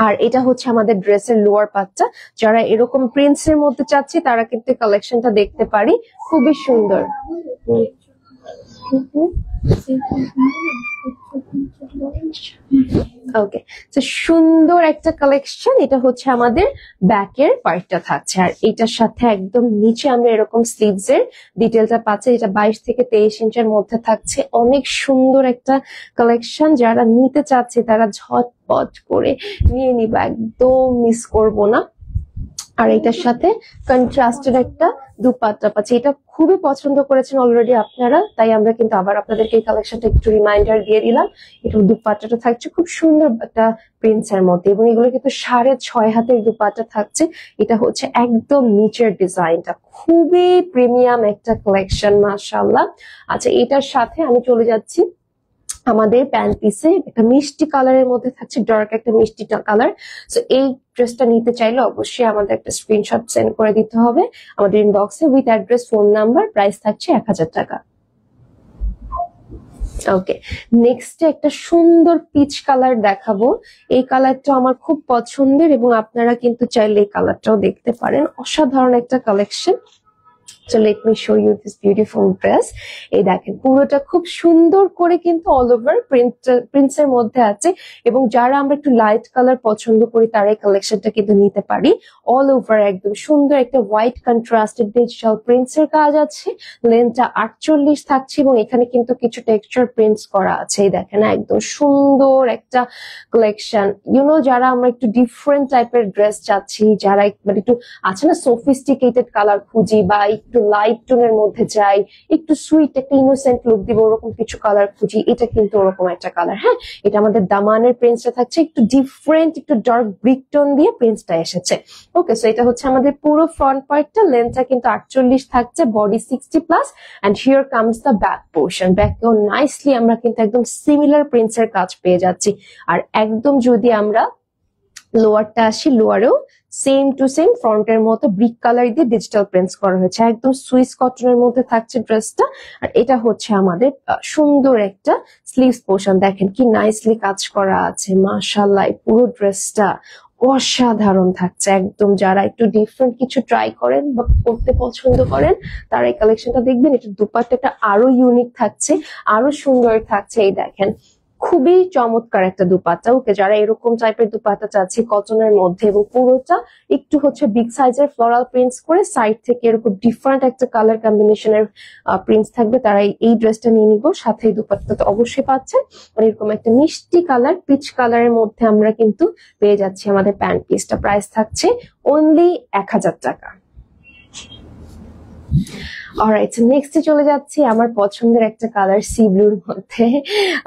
আর এটা হচ্ছে আমাদের ড্রেসের লোয়ার পার্টটা। যারা এরকম প্রিন্টস এর মধ্যে চাচ্ছে তারা কিন্তু কালেকশনটা দেখতে পারি, খুবই সুন্দর। ওকে, তো সুন্দর একটা কালেকশন। এটা হচ্ছে আমাদের ব্যাকের পার্টটা থাকছে, আর এটার সাথে একদম নিচে আমরা এরকম স্লিভস এর ডিটেলটা পাচ্ছি। এটা 22 থেকে 23 ইঞ্চের মধ্যে থাকছে, অনেক সুন্দর একটা কালেকশন। যারা নিতে চাচ্ছে তারা ঝটপট করে নিয়ে নিবা, একদম মিস করবো না। আর এটার সাথে কন্ট্রাস্টেড একটা দুপাট্টা পাচ্ছি, এটা খুবই পছন্দ করেছেন অলরেডি আপনারা, তাই আমরা কিন্তু আবার আপনাদেরকে এই কালেকশনটা একটু রিমাইন্ডার দিয়ে দিলাম। এটা দুপাট্টাটা থাকছে খুব সুন্দর একটা প্রিন্টস এর মধ্যে, এবং এগুলো কিন্তু 6.5 হাতের দুপাট্টা থাকছে। এটা হচ্ছে একদম নিচের ডিজাইনটা, খুবই প্রিমিয়াম একটা কালেকশন, মাশাআল্লাহ। আচ্ছা, এটার সাথে আমি চলে যাচ্ছি আমাদের প্যান্ট পিসে একটা মিষ্টি কালারের মধ্যে থাকছে, ডার্ক একটা মিষ্টি কালার। সো এই ড্রেসটা নিতে চাইলে অবশ্যই আমাদের একটা স্ক্রিনশট সেন্ড করে দিতে হবে আমাদের ইনবক্সে with address, phone number. Price থাকছে 1000 টাকা। ওকে, নেক্সট একটা সুন্দর পিচ কালার দেখাবো। এই কালারটা আমার খুব পছন্দের, এবং আপনারা কিন্তু চাইলে এই কালারটাও দেখতে পারেন, অসাধারণ একটা collection. So let me show you this beautiful dress. এই দেখেন পুরোটা খুব সুন্দর করে কিন্তু অল ওভার প্রিন্টস এর মধ্যে আছে, এবং যারা আমরা একটু লাইট কালার পছন্দ করি তারা এই কালেকশনটা কিন্তু নিতে পারি। অল ওভার একদম সুন্দর একটা হোয়াইট কন্ট্রাস্টেড ডিজিটাল প্রিন্টস এর কাজ আছে, লেন্থটা 48 থাকছে, এবং এখানে কিন্তু কিছু টেক্সচার প্রিন্টস করা আছে। এই দেখেন একদম সুন্দর একটা কালেকশন। যারা আমরা একটু ডিফারেন্ট টাইপের ড্রেস চাচ্ছি, যারা মানে একটু আছে না সোফিস্টিকেটেড কালার খুঁজি, বা একটু লাইট টোনের মধ্যে যাই, একটু সুইট একটা ইনোসেন্ট লুক দিব, ওরকম কিছু কালার খুঁজি, এটা কিন্তু ওরকম একটা কালার। হ্যাঁ, এটা আমাদের দামানের প্রিন্টসটা থাকছে একটু ডিফারেন্ট, একটু ডার্ক ব্রিক টোন দিয়ে প্রিন্টসটা এসেছে। ওকে, সো এটা হচ্ছে আমাদের পুরো ফ্রন্ট পার্টটা, লেন্থটা কিন্তু 48 থাকছে, body 60+, and here comes the back portion. ব্যাকেও নাইসলি আমরা কিন্তু একদম সিমিলার প্রিন্টস এর কাজ পেয়ে যাচ্ছি। আর একদম যদি আমরা লোয়ারটা আসি, লোয়ারেও সেম টু সেম ফ্রন্টের মতো ব্রিক কালার দিয়ে ডিজিটাল প্রিন্টস করা হয়েছে, একদম সুইস কটনের মধ্যে থাকছে ড্রেসটা। আর এটা হচ্ছে আমাদের সুন্দর একটা স্লিভস পোর্শন, দেখেন কি নাইসলি কাজ করা আছে, মাশাআল্লাহ। পুরো ড্রেসটা অসাধারণ থাকছে একদম। যারা একটু ডিফারেন্ট কিছু ট্রাই করেন বা করতে পছন্দ করেন তারা এই কালেকশনটা দেখবেন। এটা দুপাট্টাটা আরো ইউনিক থাকছে, আরো সুন্দর থাকছে। এই দেখেন খুবই চমৎকার একটা দুপাট্টা। ওকে, যারা এরকম টাইপের দুপাট্টা চাচ্ছে কটনের মধ্যে এবং পুরোটা একটু হচ্ছে বিগ সাইজের ফ্লোরাল প্রিন্টস করে সাইড থেকে এরকম ডিফারেন্ট একটা কালার কম্বিনেশনের প্রিন্টস থাকবে, তারা এই ড্রেসটা নিয়ে নিব। সাথে এই দুপাট্টা তো অবশ্যই পাচ্ছেন। আর এরকম একটা মিষ্টি কালার পিচ কালারের মধ্যে আমরা কিন্তু পেয়ে যাচ্ছি আমাদের প্যান্ট পিসটা। প্রাইস থাকছে অনলি 1000 টাকা। অলরাইট, নেক্সটে চলে যাচ্ছি আমার পছন্দের একটা কালার সি ব্লুর মধ্যে।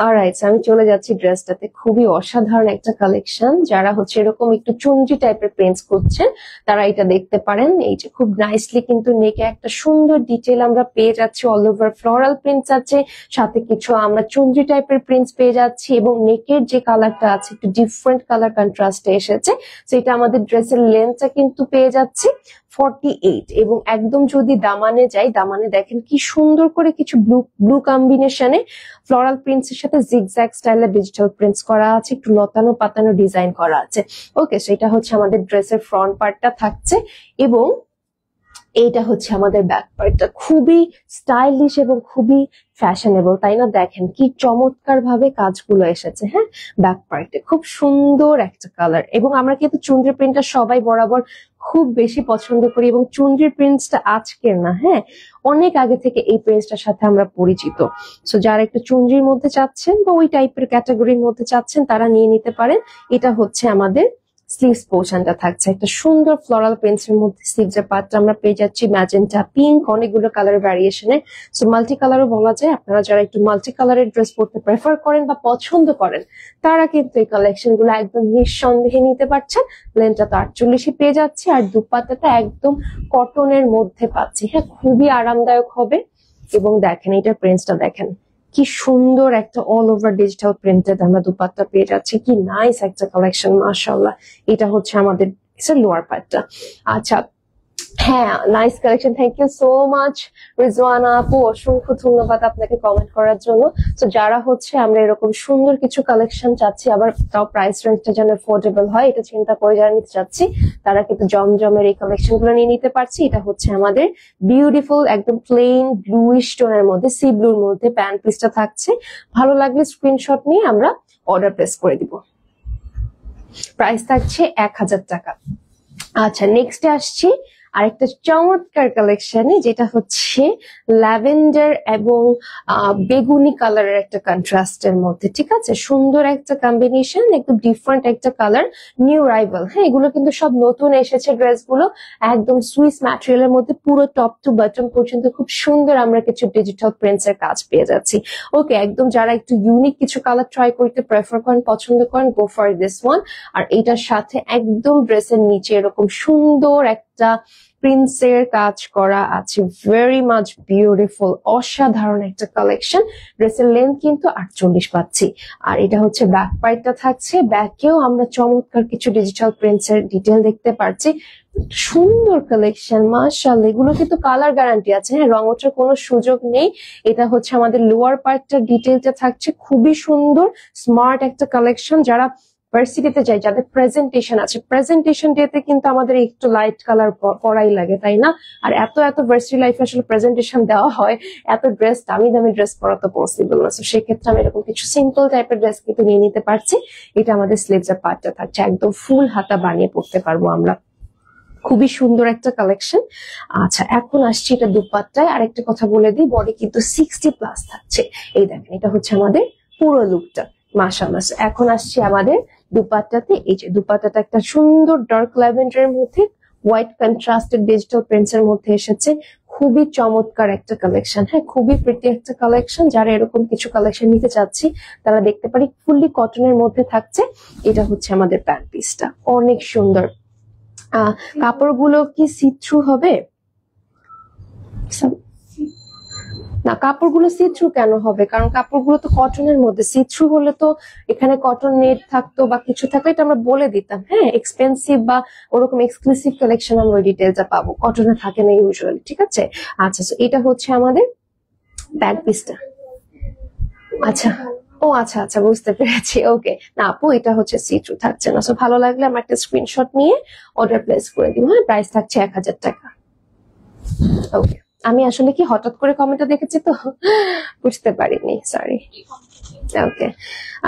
অলরাইট, আমি চলে যাচ্ছি ড্রেসটাতে। খুবই অসাধারণ একটা কালেকশন। যারা হচ্ছে এরকম একটু চুনরি টাইপের প্রিন্টস করছেন তারা এটা দেখতে পারেন। এই যে খুব নাইসলি কিন্তু নেকে একটা সুন্দর ডিটেল আমরা পেয়ে যাচ্ছি, অল ওভার ফ্লোরাল প্রিন্টস আছে, সাথে কিছু আমরা চুনরি টাইপের প্রিন্টস পেয়ে যাচ্ছি এবং নেকের যে কালারটা আছে একটু ডিফারেন্ট কালার কন্ট্রাস্টে এসেছে। সেটা আমাদের ড্রেসের লেন্থটা কিন্তু পেয়ে যাচ্ছি 48 এবং একদম যদি দামানে যাই, দামানে দেখেন কি সুন্দর করে কিছু ব্লু কম্বিনেশনে ফ্লোরাল প্রিন্টস এর সাথে জিগজ্যাগ স্টাইলে ডিজিটাল প্রিন্টস করা আছে, একটু লতানো পাতানো ডিজাইন করা আছে। ওকে, সেটা হচ্ছে আমাদের ড্রেসের ফ্রন্ট পার্টটা থাকছে এবং এইটা হচ্ছে আমাদের ব্যাক পার্টটা। খুবই স্টাইলিশ এবং খুবই ফ্যাশনেবল, তাই না? দেখেন কি চমৎকার ভাবে কাজগুলো এসেছে। হ্যাঁ, ব্যাক পার্টে খুব সুন্দর একটা কালার এবং আমরা কিন্তু চুনরি প্রিন্টটা সবাই বরাবর খুব বেশি পছন্দ করি এবং চুনরির প্রিন্টসটা আজকের না, হ্যাঁ, অনেক আগে থেকে এই প্রিন্টসটার সাথে আমরা পরিচিত। সো যারা একটু চুনরির মধ্যে চাচ্ছেন বা ওই টাইপের ক্যাটাগরির মধ্যে চাচ্ছেন তারা নিয়ে নিতে পারেন। এটা হচ্ছে আমাদের স্লিভস পোর্শনটা থাকছে একটা সুন্দর ফ্লোরাল প্রিন্টস এর মধ্যে। স্লিভস এর পার্টটা আমরা পেয়ে যাচ্ছি ম্যাজেন্টা, পিঙ্ক, অনেকগুলো কালার ভ্যারিয়েশনে। সো মাল্টি কালারও বলা যায়। আপনারা যারা একটু মাল্টি কালারের ড্রেস পরতে প্রেফার করেন বা পছন্দ করেন তারা কিন্তু এই কালেকশন গুলো একদম নিঃসন্দেহে নিতে পারছেন। লেন্থটা তো 48 পেয়ে যাচ্ছে আর দুপাট্টাটা একদম কটনের মধ্যে পাচ্ছি। হ্যাঁ, খুবই আরামদায়ক হবে। এবং দেখেন এটার প্রিন্টসটা দেখেন কি সুন্দর একটা অল ওভার ডিজিটাল প্রিন্টেড আমরা দুপাট্টা পেয়ে যাচ্ছি। কি নাইস একটা কালেকশন, মাশাআল্লাহ। এটা হচ্ছে আমাদের লোয়ার পার্টটা। আচ্ছা, হ্যাঁ, nice collection. Thank you so much Rizwana আপু, অসংখ্য ধন্যবাদ আপনাকে কমেন্ট করার জন্য। তো যারা হচ্ছে আমরা এরকম সুন্দর কিছু কালেকশন চাচ্ছি, আবার তাও প্রাইস রেঞ্জটা যেন অ্যাফোর্ডেবল হয় এটা চিন্তা করে যারা নিতে চাচ্ছি তারা কিন্তু জমজমের এই কালেকশন গুলো নিয়ে নিতে পারছি। এটা হচ্ছে আমাদের বিউটিফুল একদম প্লেন ব্লুইশ টোনের মধ্যে, সি ব্লুর মধ্যে প্যান্ট পিসটা থাকছে। ভালো লাগলে স্ক্রিনশট নিয়ে আমরা অর্ডার প্লেস করে দিব। প্রাইস থাকছে 1000 টাকা। আচ্ছা, নেক্সটে আসছি আরেকটা চমৎকার কালেকশনে, যেটা হচ্ছে ল্যাভেন্ডার এবং বেগুনি কালারের একটা কন্ট্রাস্টের মধ্যে। ঠিক আছে, সুন্দর একটা কম্বিনেশন, একদম ডিফারেন্ট একটা কালার, নিউ রাইভাল। হ্যাঁ, এগুলো কিন্তু সব নতুন এসেছে ড্রেসগুলো, একদম সুইস ম্যাটেরিয়ালের মধ্যে পুরো টপ টু বটম পর্যন্ত খুব সুন্দর আমরা কিছু ডিজিটাল প্রিন্টস এর কাজ পেয়ে যাচ্ছি। ওকে, একদম যারা একটু ইউনিক কিছু কালার ট্রাই করতে প্রেফার করেন, পছন্দ করেন, গো ফর দিস ওয়ান। আর এটার সাথে একদম ড্রেসের নিচে এরকম সুন্দর একটা প্রিন্সের কাজ করা আছে, ভেরি মাচ বিউটিফুল, অসাধারণ একটা কালেকশন। ড্রেসের লেন্থ কিন্তু 48 পাচ্ছি। আর এটা হচ্ছে ব্যাক পার্টটা থাকছে, ব্যাকেও আমরা চমৎকার কিছু ডিজিটাল প্রিন্টস এর ডিটেল দেখতে পাচ্ছি। সুন্দর কালেকশন, মাশাআল্লাহ। এগুলো কিন্তু কালার গ্যারান্টি আছে, হ্যাঁ, রং ওঠার কোনো সুযোগ নেই। এটা হচ্ছে আমাদের লোয়ার পার্টটার ডিটেলটা থাকছে, খুবই সুন্দর স্মার্ট একটা কালেকশন। যারা ভার্সিটিতে যাই, যাদের প্রেজেন্টেশন আছে, প্রেজেন্টেশন ডেতে কিন্তু আমাদের একটু লাইট কালার পরাই লাগে, তাই না? আর এত ভার্সিটি লাইফে আসলে প্রেজেন্টেশন দেওয়া হয়, এত ড্রেস, দামি দামি ড্রেস পরা তো পসিবল না। সেক্ষেত্রে আমি এরকম কিছু সিম্পল টাইপের ড্রেস কিন্তু নিয়ে নিতে পারছি। এটা আমাদের স্লিভস এর পার্টটা থাকছে, একদম ফুল হাতা বানিয়ে পড়তে পারবো আমরা। খুবই সুন্দর একটা কালেকশন। আচ্ছা, এখন আসছি এটা দুপাট্টায়। আরেকটা কথা বলে দিই, বডি কিন্তু 60+ থাকছে। এই দেখেন, এটা হচ্ছে আমাদের পুরো লুকটা, মাশাআল্লাহ। এখন আসছি আমাদের দুপাট্টাতে। এই যে দুপাট্টাটা একটা সুন্দর ডার্ক ল্যাভেন্ডারের মধ্যে হোয়াইট কন্ট্রাস্টেড ডিজিটাল প্রিন্টস এর মধ্যে এসেছে। খুবই চমৎকার একটা কালেকশন, হ্যাঁ, খুবই প্রিটি একটা কালেকশন। যারা এরকম কিছু কালেকশন নিতে চাচ্ছি তারা দেখতে পারি, ফুললি কটনের মধ্যে থাকছে। এটা হচ্ছে আমাদের প্যান্ট পিসটা, অনেক সুন্দর। কাপড়গুলো কি সি থ্রু হবে? না, কাপড়গুলো সি থ্রু কেন হবে? কারণ কাপড়গুলো তো কটনের মধ্যে, সি থ্রু হলে তো এখানে কটন নেট থাকতো বা কিছু থাকলে এটা আমরা বলে দিতাম। হ্যাঁ, এক্সপেন্সিভ বা ওরকম এক্সক্লুসিভ কালেকশন আমরা ডিটেলটা পাবো, কটনে থাকে না ইউজুয়ালি। ঠিক আছে, আচ্ছা, এটা হচ্ছে আমাদের প্যান্ট পিসটা। আচ্ছা, ও আচ্ছা আচ্ছা, বুঝতে পেরেছি। ওকে, না আপু, এটা হচ্ছে সি থ্রু থাকছে না। সো ভালো লাগলে আমার একটা স্ক্রিনশট নিয়ে অর্ডার প্লেস করে দিব। হ্যাঁ, প্রাইস থাকছে 1000 টাকা। ওকে, আমি আসলে কি হঠাৎ করে কমেন্টটা দেখেছি তো বুঝতে পারিনি, সরি। ওকে,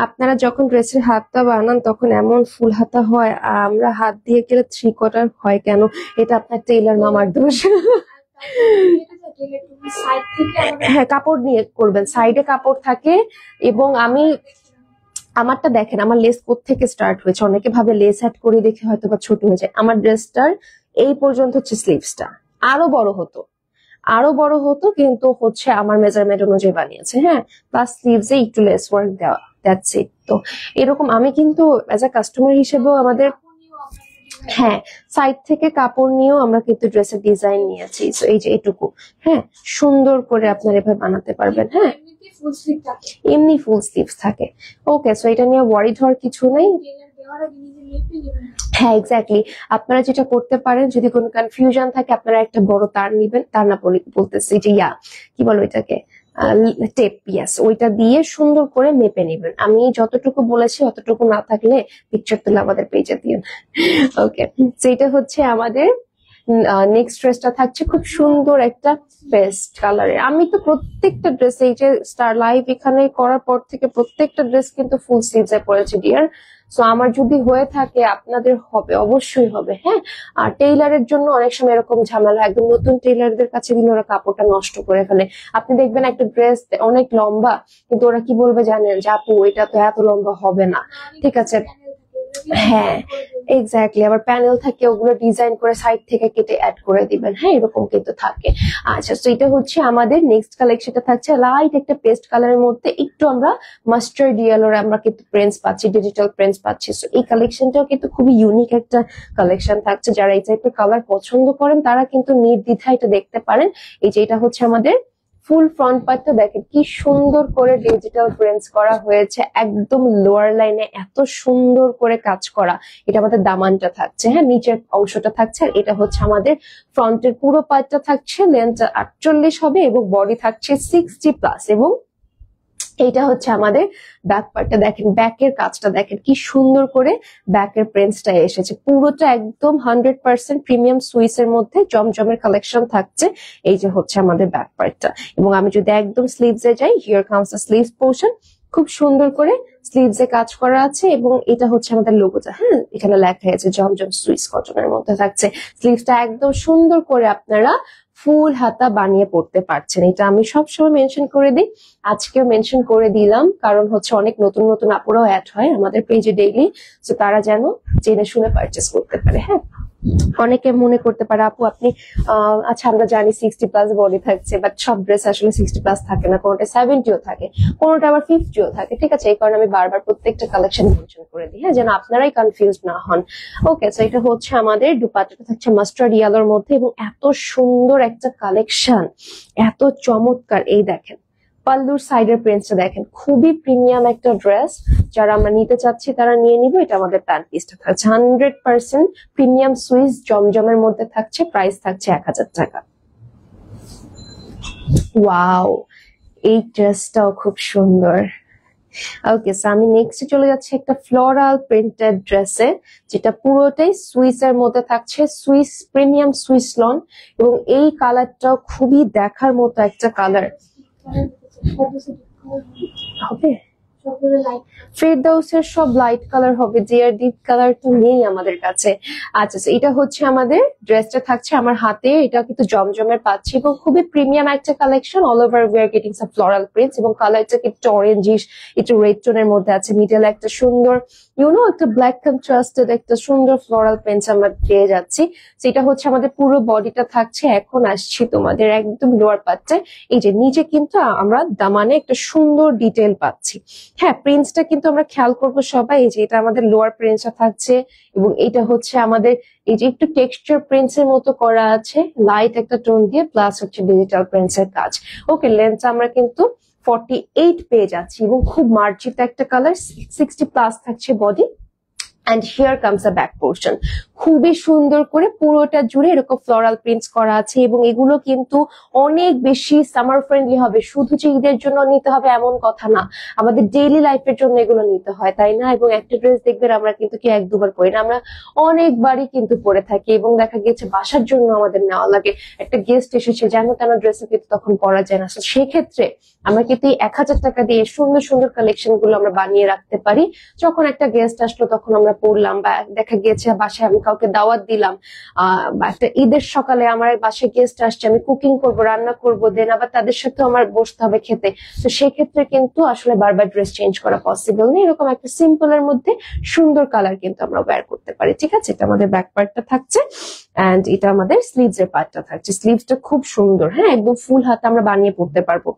আপনারা যখন ড্রেসের হাতটা বানান তখন এমন ফুল হাতা হয়, আমরা হাত দিয়ে গেলে 3/4 হয় কেন? এটা আপনার টেইলার মামার দোষ। হ্যাঁ, কাপড় নিয়ে করবেন, সাইডে কাপড় থাকে। এবং আমারটা দেখেন, আমার লেস থেকে স্টার্ট হয়েছে, অনেকে ভাবে লেস অ্যাড করে দেখে হয়তো বা ছোট হয়ে যায়। আমার ড্রেসটার এই পর্যন্ত হচ্ছে স্লিভসটা, আরো বড় হতো কিন্তু হচ্ছে আমার মেজারমেন্ট অনুযায়ী বানিয়েছে। হ্যাঁ, প্লাস স্লিভসে একটু লেস ওয়ার্ক দেওয়া, দ্যাটস ইট। তো এরকম আমি কিন্তু অ্যাজ আ কাস্টমার হিসেবেও আমাদের, হ্যাঁ, সাইড থেকে কাপড় নিয়েও আমরা কিন্তু ড্রেসের ডিজাইন নিয়েছি। তো এই যে এটুকু, হ্যাঁ, সুন্দর করে আপনারা এভাবে বানাতে পারবেন। হ্যাঁ, এমনি ফুল স্লিভস থাকে। ওকে, সো এটা নিয়ে ওয়ারিড হওয়ার কিছু নাই। হ্যাঁ, এক্স্যাক্টলি। আপনারা যেটা করতে পারেন, যদি কোনো কনফিউশন থাকে, আপনারা একটা বড় তার নিবেন, তার না বলতেছি যে কি বলো এটাকে, টেপ, ইয়াস, ওইটা দিয়ে সুন্দর করে মেপে নেবেন। আমি যতটুকু বলেছি অতটুকু না থাকলে পিকচার তুলে আমাদের পেজে দিন। ওকে, সেটা হচ্ছে আমাদের নেক্সট ড্রেসটা থাকছে খুব সুন্দর একটা পেস্ট কালারের। আমি তো প্রত্যেকটা ড্রেস, এই যে স্টার লাইভ এখানে করার পর থেকে প্রত্যেকটা ড্রেস কিন্তু ফুল স্লিভসে পড়েছে ডিয়ার। সো আমার যদি হয়ে থাকে আপনাদের হবে, অবশ্যই হবে। হ্যাঁ, আর টেইলারের জন্য অনেক সময় এরকম ঝামেলা, একদম নতুন টেইলারদের কাছে দিলে ওরা কাপড়টা নষ্ট করে ফেলে। আপনি দেখবেন একটা ড্রেস অনেক লম্বা, কিন্তু ওরা কি বলবে জানেন, যে আপু এটা তো এত লম্বা হবে না। ঠিক আছে, হ্যাঁ, এক্স্যাক্টলি। আবার প্যানেল থাকে, ওগুলো ডিজাইন করে সাইড থেকে কেটে অ্যাড করে দিবেন। হ্যাঁ, এরকম কিন্তু থাকে। আচ্ছা, তো এটা হচ্ছে আমাদের নেক্সট কালেকশনটা থাকছে লাইট একটা পেস্ট কালারের মধ্যে, একটু আমরা মাস্টার্ড ইয়েলোর আমরা কিন্তু প্রিন্টস পাচ্ছি, ডিজিটাল প্রিন্টস পাচ্ছি। সো এই কালেকশনটাও কিন্তু খুবই ইউনিক একটা কালেকশন থাকছে। যারা এই টাইপের কালার পছন্দ করেন তারা কিন্তু নির্দ্বিধায় এটা দেখতে পারেন। এই যে এটা হচ্ছে আমাদের ফুল ফ্রন্ট পার্টটা, দেখেন কি সুন্দর করে ডিজিটাল প্রিন্টস করা হয়েছে, একদম লোয়ার লাইনে এত সুন্দর করে কাজ করা। এটা আমাদের দামানটা থাকছে, হ্যাঁ, নিচের অংশটা থাকছে। আর এটা হচ্ছে আমাদের ফ্রন্টের পুরো পার্টটা থাকছে, লেন্থ 48 হবে এবং বডি থাকছে 60+। এবং এইটা হচ্ছে আমাদের ব্যাক পার্টটা, দেখেন ব্যাকের কাজটা দেখেন কি সুন্দর করে ব্যাকের প্রিন্টসটা এসেছে। পুরোটা একদম 100% প্রিমিয়াম সুইসের মধ্যে জমজমের কালেকশন থাকছে। এই যে হচ্ছে আমাদের ব্যাক পার্টটা। এবং আমি যদি একদম স্লিভসে যাই, here comes the sleeves portion, খুব সুন্দর করে স্লিভসে কাজ করা আছে। এবং এটা হচ্ছে আমাদের লোগোটা, হ্যাঁ, এখানে লেখা আছে জমজম সুইস কটনের মধ্যে থাকছে। স্লিভসটা একদম সুন্দর করে আপনারা ফুল হাতা বানিয়ে পড়তে পারছেন। এটা আমি সবসময় মেনশন করে দিই, আজকেও মেনশন করে দিলাম, কারণ হচ্ছে অনেক নতুন নতুন আপুরাও অ্যাড হয় আমাদের পেজে ডেইলি, তো তারা যেন জেনে শুনে পারচেস করতে পারে। হ্যাঁ, অনেকে মনে করতে পারে আপু আপনি আচ্ছা আমরা জানি 60+ বডি থাকছে, বাট সব ড্রেস আসলে 60+ থাকে না, কোনোটা 70ও থাকে, কোনোটা আবার 50ও থাকে। ঠিক আছে, এই কারণে আমি বারবার প্রত্যেকটা কালেকশন মেনশন করে দিই, হ্যাঁ, যেন আপনারাই কনফিউজ না হন। ওকে, তো এটা হচ্ছে আমাদের দুপাট্টাটা থাকছে মাস্টার্ড ইয়েলোর মধ্যে, এবং এত সুন্দর একটা কালেকশন, এত চমৎকার। এই দেখেন পাল্লুর সাইডের প্রিন্টসটা দেখেন, খুবই প্রিমিয়াম একটা ড্রেস। যারা আমরা নিতে চাচ্ছি তারা নিয়ে নিব। এটা আমাদের প্যান্ট পিসটা থাকছে 100% প্রিমিয়াম সুইস জমজমের মধ্যে থাকছে, প্রাইস থাকছে 1000 টাকা। ওয়াও, এই ড্রেসটাও খুব সুন্দর। ওকে, সো আমি নেক্সট চলে যাচ্ছি একটা ফ্লোরাল প্রিন্টেড ড্রেসে, যেটা পুরোটাই সুইসের মধ্যে থাকছে, সুইস প্রিমিয়াম সুইস লন। এবং এই কালারটাও খুবই দেখার মতো একটা কালার হবে। ফেরদাউসের সব লাইট কালার হবে, জিআর ডিপ কালার তো নেই আমাদের কাছে। আচ্ছা, এটা হচ্ছে আমাদের ড্রেসটা থাকছে আমার হাতে, এটা কিন্তু জমজমের পাচ্ছি এবং খুবই প্রিমিয়াম একটা collection. All over we are getting some floral prints, এবং কালারটা একটু অরেঞ্জিশ, একটু রেড টোনের মধ্যে আছে। মিডলে একটা সুন্দর একটা ব্ল্যাক কন্ট্রাস্টেড একটা সুন্দর ফ্লোরাল প্রিন্টস আমরা পেয়ে যাচ্ছি। সেটা হচ্ছে আমাদের পুরো বডিটা থাকছে। এখন আসছি তোমাদের একদম লোয়ার পার্টে, এই যে নিচে কিন্তু আমরা দামানে একটা সুন্দর ডিটেল পাচ্ছি। হ্যাঁ, প্রিন্টসটা কিন্তু আমরা খেয়াল করবো সবাই। এই যে এটা আমাদের লোয়ার প্রিন্টসটা থাকছে, এবং এটা হচ্ছে আমাদের এই যে একটু টেক্সচার প্রিন্টস এর মতো করা আছে, লাইট একটা টোন দিয়ে, প্লাস হচ্ছে ডিজিটাল প্রিন্টস এর কাজ। ওকে, লেন্থ আমরা কিন্তু 48 পেয়ে যাচ্ছি, এবং খুব মার্জিত একটা কালার, 60+ থাকছে body, and here comes a back portion. খুবই সুন্দর করে পুরোটা জুড়ে এরকম ফ্লোরাল প্রিন্টস করা আছে এবং এগুলো কিন্তু অনেক বেশি সামার ফ্রেন্ডলি হবে। শুধু যে ঈদের জন্য নিতে হবে এমন কথা না, আমাদের ডেইলি লাইফের জন্য এগুলো নিতে হয়, তাই না? এবং একটা ড্রেস দেখবেন আমরা কিন্তু কি এক দুবার পরি না, আমরা অনেকবারই কিন্তু পরে থাকি এবং দেখা গিয়েছে বাসার জন্য আমাদের নেওয়া লাগে। একটা গেস্ট এসেছে, যেন তেন ড্রেসও কিন্তু তখন পরা যায় না। সেক্ষেত্রে আমরা কিন্তু এই 1000 টাকা দিয়ে সুন্দর সুন্দর কালেকশন গুলো আমরা বানিয়ে রাখতে পারি। যখন একটা গেস্ট আসলো তখন আমরা পরলাম, বা দেখা গিয়েছে বাসায় আমি কাউকে দাওয়াত দিলাম, বা একটা ঈদের সকালে আমার বাসায় গেস্ট আসছে, আমি কুকিং করব, রান্না করব, দেন আবার তাদের সাথে আমার বসতে হবে খেতে। তো সেক্ষেত্রে কিন্তু আসলে বারবার ড্রেস চেঞ্জ করা পসিবল নেই। এরকম একটা সিম্পল এর মধ্যে সুন্দর কালার কিন্তু আমরা ওয়্যার করতে পারি। ঠিক আছে, এটা আমাদের ব্যাক পার্টটা থাকছে এন্ড এটা আমাদের স্লিভস এর পার্টটা থাকছে। স্লিভসটা খুব সুন্দর, হ্যাঁ, একদম ফুল হাতে আমরা বানিয়ে পড়তে পারবো।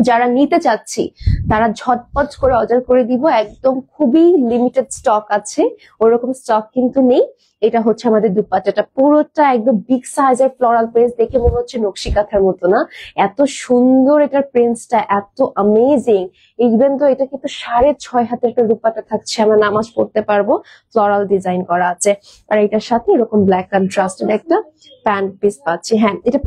যারা নিতে চাচ্ছি তারা ঝটপট করে অর্ডার করে দিব, একদম খুবই লিমিটেড স্টক আছে, ওরকম স্টক কিন্তু নেই। এটা হচ্ছে আমাদের দুপাট্টাটা, পুরোটা একদম বিগ সাইজের ফ্লোরাল প্রিন্টস, দেখে মনে হচ্ছে নকশি কাঁথার মতো না, এত সুন্দর এটার প্রিন্টসটা, এত অ্যামেজিং। ইভেন তো এটা কিন্তু 6.5 হাতের একটা দুপাট্টা থাকছে, আমরা নামাজ পড়তে পারবো, ফ্লোরাল ডিজাইন করা আছে। আর এটার সাথে এরকম ব্ল্যাক কন্ট্রাস্টেড একটা প্যান্ট পিস পাচ্ছি। হ্যাঁ, এটা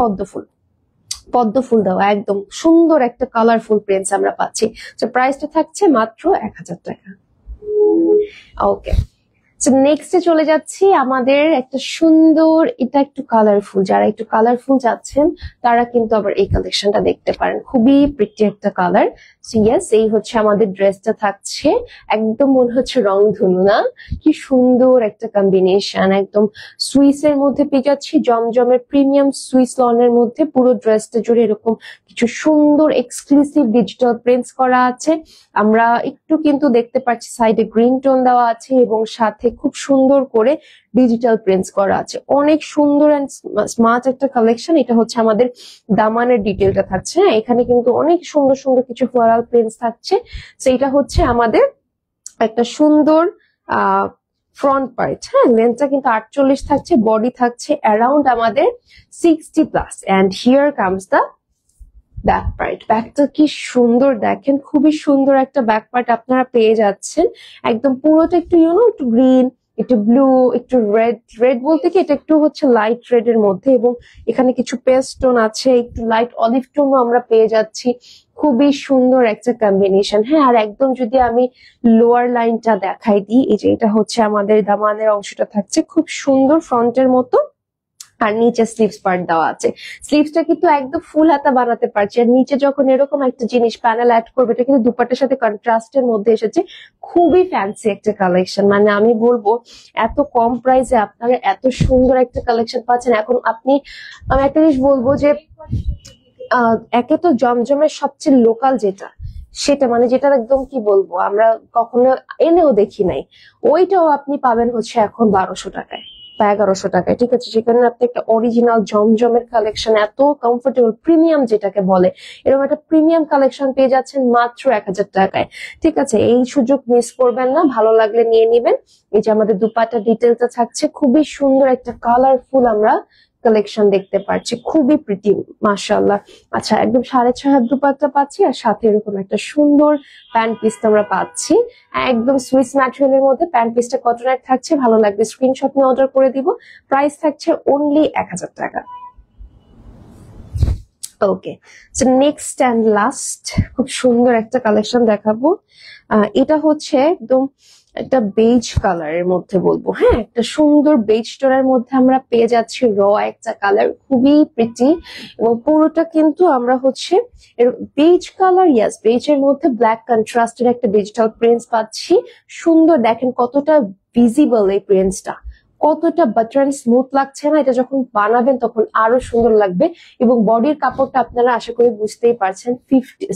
পদ্ম ফুল দেওয়া একদম সুন্দর একটা কালারফুল প্রিন্টস আমরা পাচ্ছি। তো প্রাইসটা থাকছে মাত্র 1000 টাকা। ওকে, নেক্সটে চলে যাচ্ছি আমাদের একটা সুন্দর, এটা একটু কালারফুল, যারা একটু কালারফুল যাচ্ছেন তারা কিন্তু আবার এই কালেকশনটা দেখতে পারেন, খুবই প্রিটি একটা কালার। ইয়েস, এই হচ্ছে আমাদের ড্রেসটা থাকছে, একদম মনে হচ্ছে রংধনু না, কি সুন্দর একটা কম্বিনেশন। একদম সুইসের মধ্যে পেয়ে যাচ্ছি, জমজমের প্রিমিয়াম সুইস লনের মধ্যে পুরো ড্রেসটা জুড়ে এরকম কিছু সুন্দর এক্সক্লুসিভ ডিজিটাল প্রিন্টস করা আছে। আমরা একটু কিন্তু দেখতে পাচ্ছি সাইডে গ্রিন টোন দেওয়া আছে এবং সাথে খুব সুন্দর করে ডিজিটাল প্রিন্টস করা আছে। অনেক সুন্দর এন্ড স্মার্ট একটা কালেকশন। এটা হচ্ছে আমাদের দামানের ডিটেলটা থাকছে, হ্যাঁ, এখানে কিন্তু অনেক সুন্দর সুন্দর কিছু ফ্লোরাল প্রিন্টস থাকছে। সেইটা হচ্ছে আমাদের একটা সুন্দর ফ্রন্ট পার্ট, হ্যাঁ, লেন্থটা কিন্তু 48 থাকছে, বডি থাকছে অ্যারাউন্ড আমাদের 60+, and here comes the back part. ব্যাকটা কি সুন্দর দেখেন, খুবই সুন্দর একটা ব্যাক পার্ট আপনারা পেয়ে যাচ্ছেন। একদম পুরোটা একটু একটু গ্রিন, একটু ব্লু, একটু রেড বলতে কি এটা একটু হচ্ছে লাইট রেড এর মধ্যে, এবং এখানে কিছু পেস্ট টোন আছে, একটু লাইট অলিভ টোনও আমরা পেয়ে যাচ্ছি। খুবই সুন্দর একটা কম্বিনেশন। হ্যাঁ, আর একদম যদি আমি লোয়ার লাইনটা দেখাই দিই, এই যে এটা হচ্ছে আমাদের দামানের অংশটা থাকছে, খুব সুন্দর ফ্রন্টের মতো, আর নিচে স্লিভস পার্ট দেওয়া আছে। স্লিভসটা কিন্তু একদম ফুল হাতা বানাতে পারছি, আর নিচে যখন এরকম একটা জিনিস প্যানেল অ্যাড করবে, এটা কিন্তু দুপাট্টার সাথে কন্ট্রাস্টের মধ্যে এসেছে। খুবই ফ্যান্সি একটা কালেকশন, মানে আমি বলবো এত কম প্রাইসে আপনারা এত সুন্দর একটা কালেকশন পাচ্ছেন। এখন আমি একটা জিনিস বলবো যে একে তো জমজমের সবচেয়ে লোকাল সেটা মানে যেটা একদম কি বলবো আমরা কখনো এনেও দেখি নাই, ওইটাও আপনি পাবেন হচ্ছে এখন 1200 টাকায় বা 1100 টাকায়। ঠিক আছে, সেখানে আপনি একটা অরিজিনাল জমজমের কালেকশন, এত কমফোর্টেবল প্রিমিয়াম যেটাকে বলে, এরকম একটা প্রিমিয়াম কালেকশন পেয়ে যাচ্ছেন মাত্র 1000 টাকায়। ঠিক আছে, এই সুযোগ মিস করবেন না, ভালো লাগলে নিয়ে নিবেন। এই যে আমাদের দুপাট্টা ডিটেলটা থাকছে, খুবই সুন্দর একটা কালারফুল আমরা কালেকশন দেখতে পাচ্ছি, খুবই প্রিটি মাশাআল্লাহ। আচ্ছা, একদম 6.5 হাত দুপাট্টা পাচ্ছি, আর সাথে এরকম একটা সুন্দর প্যান্ট পিস আমরা পাচ্ছি, একদম সুইস ম্যাটেরিয়ালের মধ্যে। প্যান্ট পিসটা কটনের থাকছে, ভালো লাগবে স্ক্রিনশট নিয়ে অর্ডার করে দিব। প্রাইস থাকছে অনলি 1000 টাকা। ওকে, সো নেক্সট এন্ড লাস্ট খুব সুন্দর একটা কালেকশন দেখাবো। এটা হচ্ছে একদম একটা বেজ কালারের মধ্যে বলবো, হ্যাঁ, একটা সুন্দর বেজ টোনের মধ্যে আমরা পেয়ে যাচ্ছি র একটা কালার, খুবই প্রিটি, এবং পুরোটা কিন্তু আমরা হচ্ছে বেজ কালার, ইয়াস, বেজের মধ্যে ব্ল্যাক কন্ট্রাস্টের একটা ডিজিটাল প্রিন্টস পাচ্ছি। সুন্দর দেখেন কতটা ভিজিবল এই প্রিন্টসটা, কতটা বাটার এন্ড স্মুথ লাগছে না, এটা যখন বানাবেন তখন আরো সুন্দর লাগবে। এবং বডির কাপড়টা আপনারা আশা করি বুঝতেই পারছেন,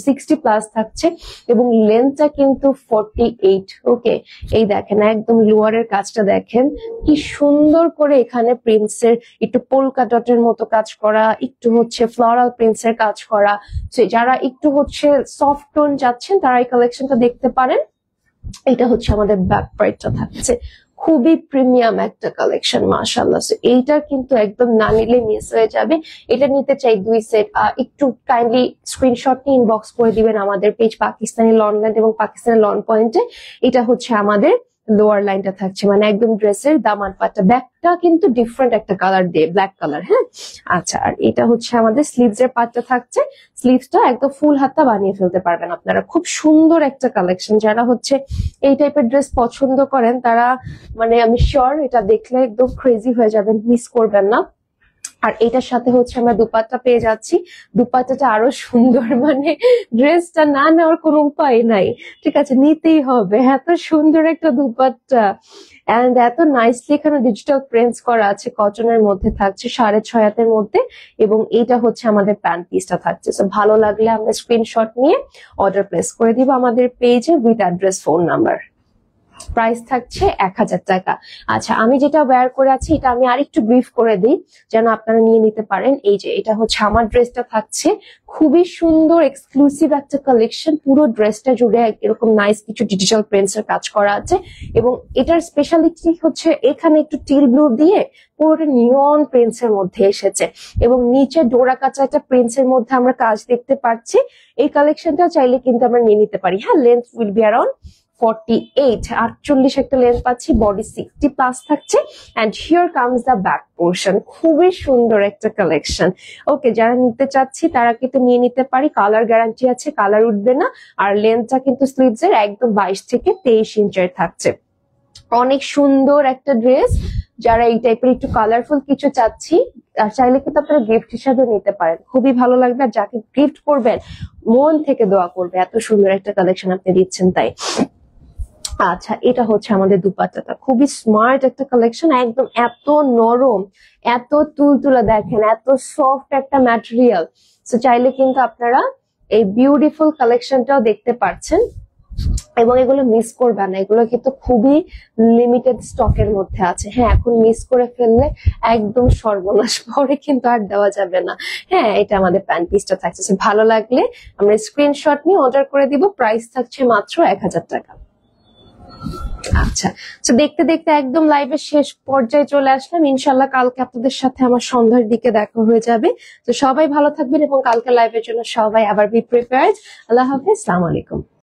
60+ থাকছে, এবং লেন্থটা কিন্তু 48। ওকে, এই দেখেন একদম লোয়ারের কাজটা দেখেন কি সুন্দর করে, এখানে প্রিন্টসের একটু পোলকা ডটের মতো কাজ করা, একটু হচ্ছে ফ্লোরাল প্রিন্টসের কাজ করা। যারা একটু হচ্ছে সফট টোন যাচ্ছেন তারা এই কালেকশনটা দেখতে পারেন। এটা হচ্ছে আমাদের ব্যাক পার্টটা থাকছে, খুবই প্রিমিয়াম একটা কালেকশন মাশাআল্লাহ। এইটা কিন্তু একদম না নিলে মিস হয়ে যাবে। এটা নিতে চাই 2 সেট, একটু কাইন্ডলি স্ক্রিনশট নিয়ে ইনবক্স করে দিবেন আমাদের পেজ পাকিস্তানি লনল্যান্ড এবং পাকিস্তানি লন পয়েন্টে। এটা হচ্ছে আমাদের লোয়ার লাইনটা থাকছে, মানে একদম ড্রেসের দামান পাটটা। ব্যাকটা কিন্তু ডিফারেন্ট একটা কালার দিয়ে, ব্ল্যাক কালার। হ্যাঁ, আচ্ছা, আর এটা হচ্ছে আমাদের স্লিভস এর পাটটা থাকছে। স্লিভসটা একদম ফুল হাতা বানিয়ে ফেলতে পারবেন আপনারা। খুব সুন্দর একটা কালেকশন। যারা হচ্ছে এই টাইপের ড্রেস পছন্দ করেন তারা, মানে আমি শিওর এটা দেখলে একদম ক্রেজি হয়ে যাবেন, মিস করবেন না। আর এটার সাথে হচ্ছে আমরা দুপাট্টা পেয়ে যাচ্ছি। দুপাট্টাটা আরো সুন্দর, মানে ড্রেসটা না নেওয়ার কোনো উপায় নাই, ঠিক আছে, নিতেই হবে। এত সুন্দর একটা দুপাট্টা, এন্ড এত নাইসলি এখানে ডিজিটাল প্রিন্টস করা আছে, কটনের মধ্যে থাকছে, 6.5 হাতের মধ্যে। এবং এইটা হচ্ছে আমাদের প্যান্ট পিসটা থাকছে। তো ভালো লাগলে আমরা স্ক্রিনশট নিয়ে অর্ডার প্লেস করে দিব আমাদের পেজে with address, phone number. Price থাকছে 1000 টাকা। আচ্ছা, আমি যেটা ওয়্যার করে আছি এটা আমি আরেকটু ব্রিফ করে দিই যেন আপনারা নিয়ে নিতে পারেন। এই যে এটা হচ্ছে আমার ড্রেসটা থাকছে, খুবই সুন্দর এক্সক্লুসিভ একটা কালেকশন। পুরো ড্রেসটা জুড়ে এরকম নাইস কিছু ডিজিটাল প্রিন্টস এর কাজ করা আছে। এবং এটার স্পেশালিটি হচ্ছে এখানে একটু টিল ব্লু দিয়ে পুরোটা নিয়ন প্রিন্টস এর মধ্যে এসেছে, এবং নিচে ডোরা কাঁচা একটা প্রিন্টস এর মধ্যে আমরা কাজ দেখতে পাচ্ছি। এই কালেকশনটা চাইলে কিন্তু আমরা নিয়ে নিতে পারি। হ্যাঁ, লেন্থ উইল বি অ্যারাউন্ড 48 একটা লেন্থ পাচ্ছি, বডি 60+ থাকছে। And here comes the back portion. খুবই সুন্দর একটা কালেকশন। ওকে, যারা নিতে চাচ্ছি তারা কিন্তু নিয়ে নিতে পারি। কালার গ্যারান্টি আছে, কালার উঠবে না। আর লেন্থটা কিন্তু স্লিভস এর একদম 22 থেকে 23 ইঞ্চের থাকছে। অনেক সুন্দর একটা ড্রেস। যারা এই টাইপের একটু কালারফুল কিছু চাচ্ছি, আর চাইলে কিন্তু আপনারা গিফট হিসাবে নিতে পারেন, খুবই ভালো লাগবে। আর যাকে গিফট করবেন মন থেকে দোয়া করবে, এত সুন্দর একটা কালেকশন আপনি দিচ্ছেন তাই। আচ্ছা, এটা হচ্ছে আমাদের দুপাট্টাটা, খুবই স্মার্ট একটা কালেকশন, একদম এত নরম, এত তুলতুলা, দেখেন এত সফট একটা ম্যাটেরিয়াল। তো চাইলে কিন্তু আপনারা এই বিউটিফুল কালেকশনটাও দেখতে পাচ্ছেন, এবং এগুলো মিস করবে না। এগুলো কিন্তু খুবই লিমিটেড স্টকের মধ্যে আছে। হ্যাঁ, এখন মিস করে ফেললে একদম সর্বনাশ, পরে কিন্তু আর দেওয়া যাবে না। হ্যাঁ, এটা আমাদের প্যান্ট পিসটা থাকছে। ভালো লাগলে আমরা স্ক্রিনশট নিয়ে অর্ডার করে দিব। প্রাইস থাকছে মাত্র 1000 টাকা। আচ্ছা, তো দেখতে দেখতে একদম লাইভের শেষ পর্যায়ে চলে আসলাম। ইনশাল্লাহ কালকে আপনাদের সাথে আমার সন্ধ্যার দিকে দেখা হয়ে যাবে। তো সবাই ভালো থাকবেন, এবং কালকে লাইভের জন্য সবাই আবার বি প্রিপেয়ার্ড। আল্লাহ হাফেজ, আসসালামু আলাইকুম।